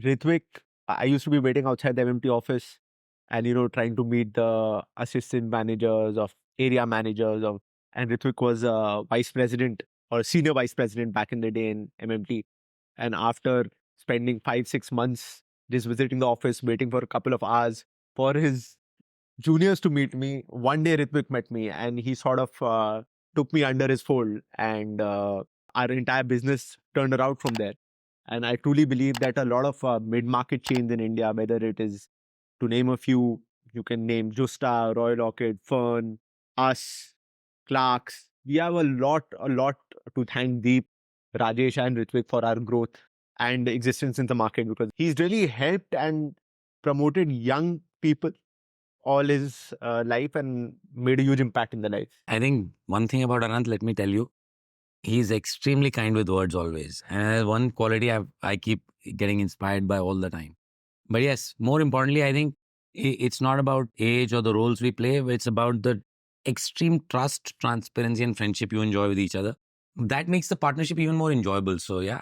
S2: Ritwik, I used to be waiting outside the MMT office and, trying to meet the assistant managers of area managers of, and Ritwik was vice president or senior vice president back in the day in MMT. And after spending 5-6 months just visiting the office, waiting for a couple of hours for his juniors to meet me, one day Ritwik met me and he sort of took me under his fold, and our entire business turned around from there. And I truly believe that a lot of mid-market chains in India, whether it is, to name a few, you can name Justa, Royal Orchid, Fern, us, Clarks. We have a lot to thank Deep, Rajesh and Ritwik for our growth and existence in the market, because he's really helped and promoted young people all his life and made a huge impact in their life.
S1: I think one thing about Anant, let me tell you, he's extremely kind with words always. And one quality I keep getting inspired by all the time. But yes, more importantly, I think it's not about age or the roles we play, but it's about the extreme trust, transparency, and friendship you enjoy with each other. That makes the partnership even more enjoyable. So yeah,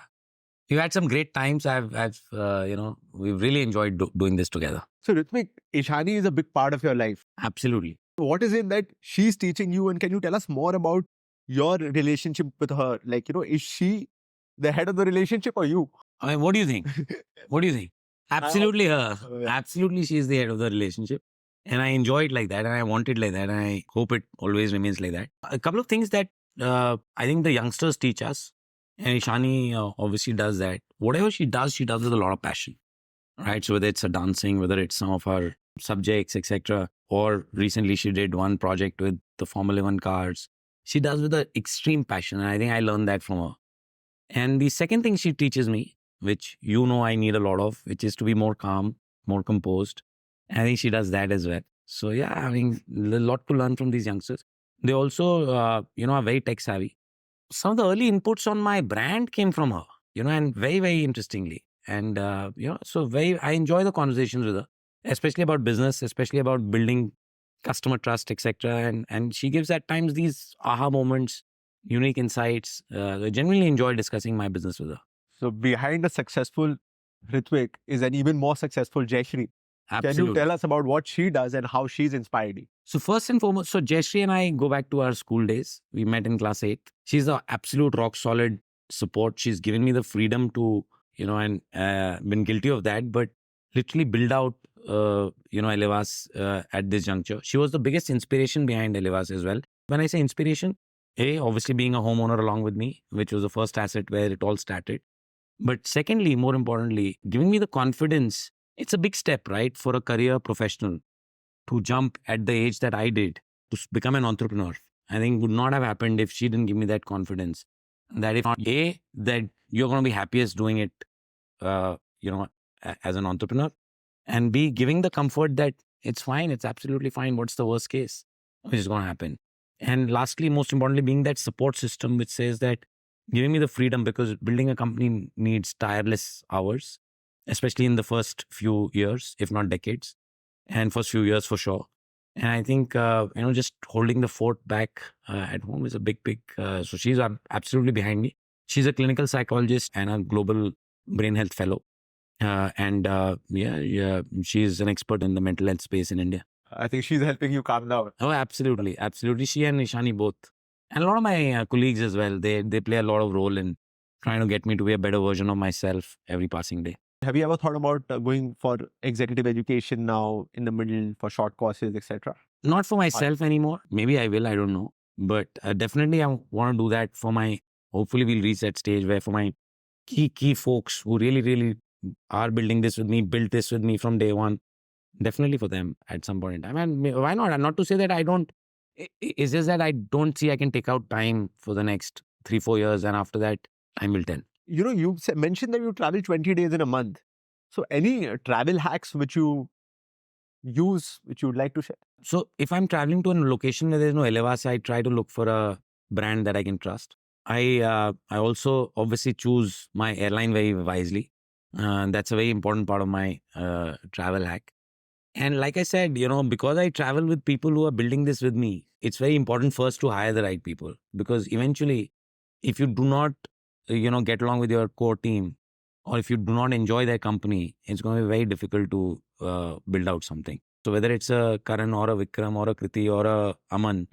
S1: we've had some great times. We've really enjoyed doing this together.
S2: So Ritwik, Ishani is a big part of your life.
S1: Absolutely.
S2: What is it that she's teaching you, and can you tell us more about your relationship with her? Like, is she the head of the relationship or you?
S1: I mean, what do you think? What do you think? Absolutely her.
S2: Yeah.
S1: Absolutely, she's the head of the relationship. And I enjoy it like that, and I want it like that, and I hope it always remains like that. A couple of things that I think the youngsters teach us, and Ishani obviously does that. Whatever she does with a lot of passion, right? So whether it's a dancing, whether it's some of her subjects, etc., or recently she did one project with the Formula One cars. She does with an extreme passion, and I think I learned that from her. And the second thing she teaches me, which I need a lot of, which is to be more calm, more composed. I think she does that as well. So yeah, I mean, a lot to learn from these youngsters. They also, are very tech savvy. Some of the early inputs on my brand came from her, and very, very interestingly. And, I enjoy the conversations with her, especially about business, especially about building customer trust, etc. And she gives at times these aha moments, unique insights. I genuinely enjoy discussing my business with her.
S2: So behind a successful Ritwik is an even more successful Jayashree.
S1: Absolutely.
S2: Can you tell us about what she does and how she's inspired you?
S1: So first and foremost, so Jayashree and I go back to our school days. We met in class 8th. She's the absolute rock solid support. She's given me the freedom to, and been guilty of that, but literally build out, ELIVAAS at this juncture. She was the biggest inspiration behind ELIVAAS as well. When I say inspiration, obviously being a homeowner along with me, which was the first asset where it all started. But secondly, more importantly, giving me the confidence. It's a big step, right, for a career professional to jump at the age that I did to become an entrepreneur. I think would not have happened if she didn't give me that confidence. That if that you're going to be happiest doing it, as an entrepreneur, and B, giving the comfort that it's fine, it's absolutely fine. What's the worst case which is going to happen? And lastly, most importantly, being that support system which says that giving me the freedom, because building a company needs tireless hours, especially in the first few years, if not decades, and first few years for sure. And I think, just holding the fort back at home is a big. So she's absolutely behind me. She's a clinical psychologist and a global brain health fellow. She's an expert in the mental health space in India.
S2: I think she's helping you calm down.
S1: Oh, absolutely. Absolutely. She and Ishani both. And a lot of my colleagues as well, they play a lot of role in trying to get me to be a better version of myself every passing day.
S2: Have you ever thought about going for executive education now in the middle for short courses, etc.?
S1: Not for myself anymore. Maybe I will, I don't know. But definitely I want to do that for hopefully we'll reach that stage where for my key folks who really are building this with me, built this with me from day one. Definitely for them at some point in time. And why not? And not to say that I don't It's just that I don't see I can take out time for the next 3-4 years, and after that, time will tell.
S2: You know, you mentioned that you travel 20 days in a month. So any travel hacks which you use, which you would like to share?
S1: So if I'm traveling to a location where there's no ELIVAAS, I try to look for a brand that I can trust. I also obviously choose my airline very wisely. That's a very important part of my travel hack. And like I said, because I travel with people who are building this with me, it's very important first to hire the right people, because eventually, if you do not, get along with your core team, or if you do not enjoy their company, it's going to be very difficult to build out something. So whether it's a Karan or a Vikram or a Kriti or a Aman,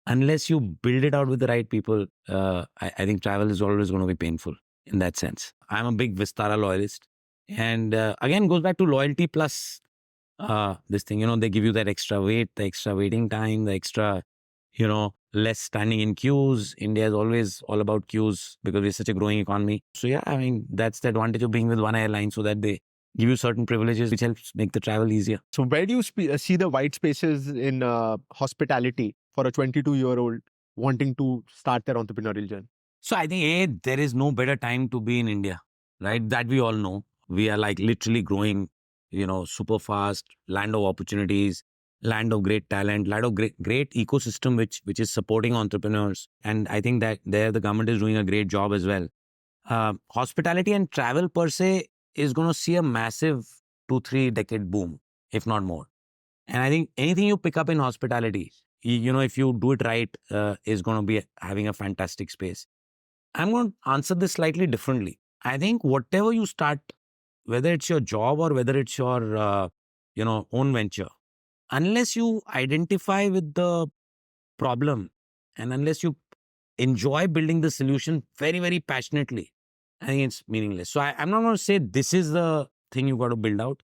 S1: unless you build it out with the right people, I think travel is always going to be painful in that sense. I'm a big Vistara loyalist. And again, goes back to loyalty plus this thing, they give you that extra weight, the extra waiting time, the extra, less standing in queues. India is always all about queues because we're such a growing economy. So yeah, I mean, that's the advantage of being with one airline, so that they give you certain privileges which helps make the travel easier.
S2: So where do you see the white spaces in hospitality for a 22-year-old wanting to start their entrepreneurial journey?
S1: So I think, there is no better time to be in India, right? That we all know. We are like literally growing, super fast, land of opportunities, land of great talent, land of great ecosystem which is supporting entrepreneurs. And I think that there the government is doing a great job as well. Hospitality and travel per se is going to see a massive 2-3 decade boom, if not more. And I think anything you pick up in hospitality, if you do it right, is going to be having a fantastic space. I'm going to answer this slightly differently. I think whatever you start, whether it's your job or whether it's your, own venture, unless you identify with the problem and unless you enjoy building the solution very, very passionately, I think it's meaningless. So I'm not going to say this is the thing you got to build out.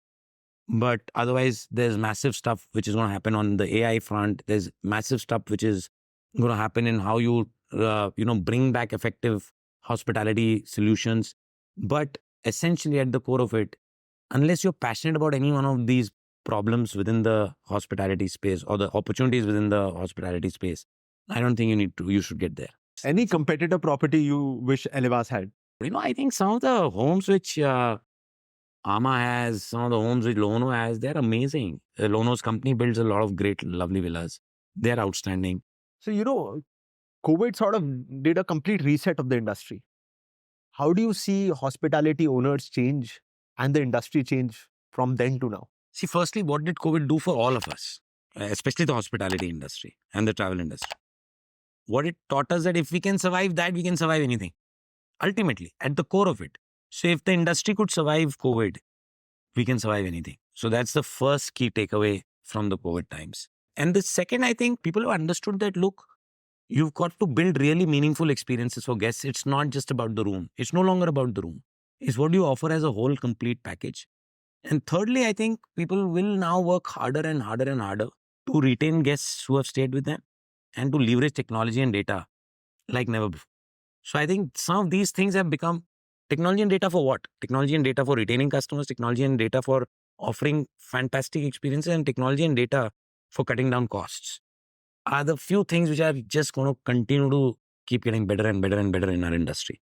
S1: But otherwise, there's massive stuff which is going to happen on the AI front. There's massive stuff which is going to happen in how you, bring back effective hospitality solutions. But essentially, at the core of it, unless you're passionate about any one of these problems within the hospitality space or the opportunities within the hospitality space, I don't think you should get there.
S2: Any competitor property you wish ELIVAAS had?
S1: I think some of the homes which Ama has, some of the homes which Lono has, they're amazing. Lono's company builds a lot of great, lovely villas. They're outstanding.
S2: So, COVID sort of did a complete reset of the industry. How do you see hospitality owners change and the industry change from then to now?
S1: See, firstly, what did COVID do for all of us, especially the hospitality industry and the travel industry? What it taught us that if we can survive that, we can survive anything. Ultimately, at the core of it. So if the industry could survive COVID, we can survive anything. So that's the first key takeaway from the COVID times. And the second, I think people have understood that, look, you've got to build really meaningful experiences for guests. It's not just about the room. It's no longer about the room. It's what you offer as a whole complete package. And thirdly, I think people will now work harder and harder and harder to retain guests who have stayed with them and to leverage technology and data like never before. So I think some of these things have become technology and data for what? Technology and data for retaining customers, technology and data for offering fantastic experiences, and technology and data for cutting down costs are the few things which are just going to continue to keep getting better and better and better in our industry.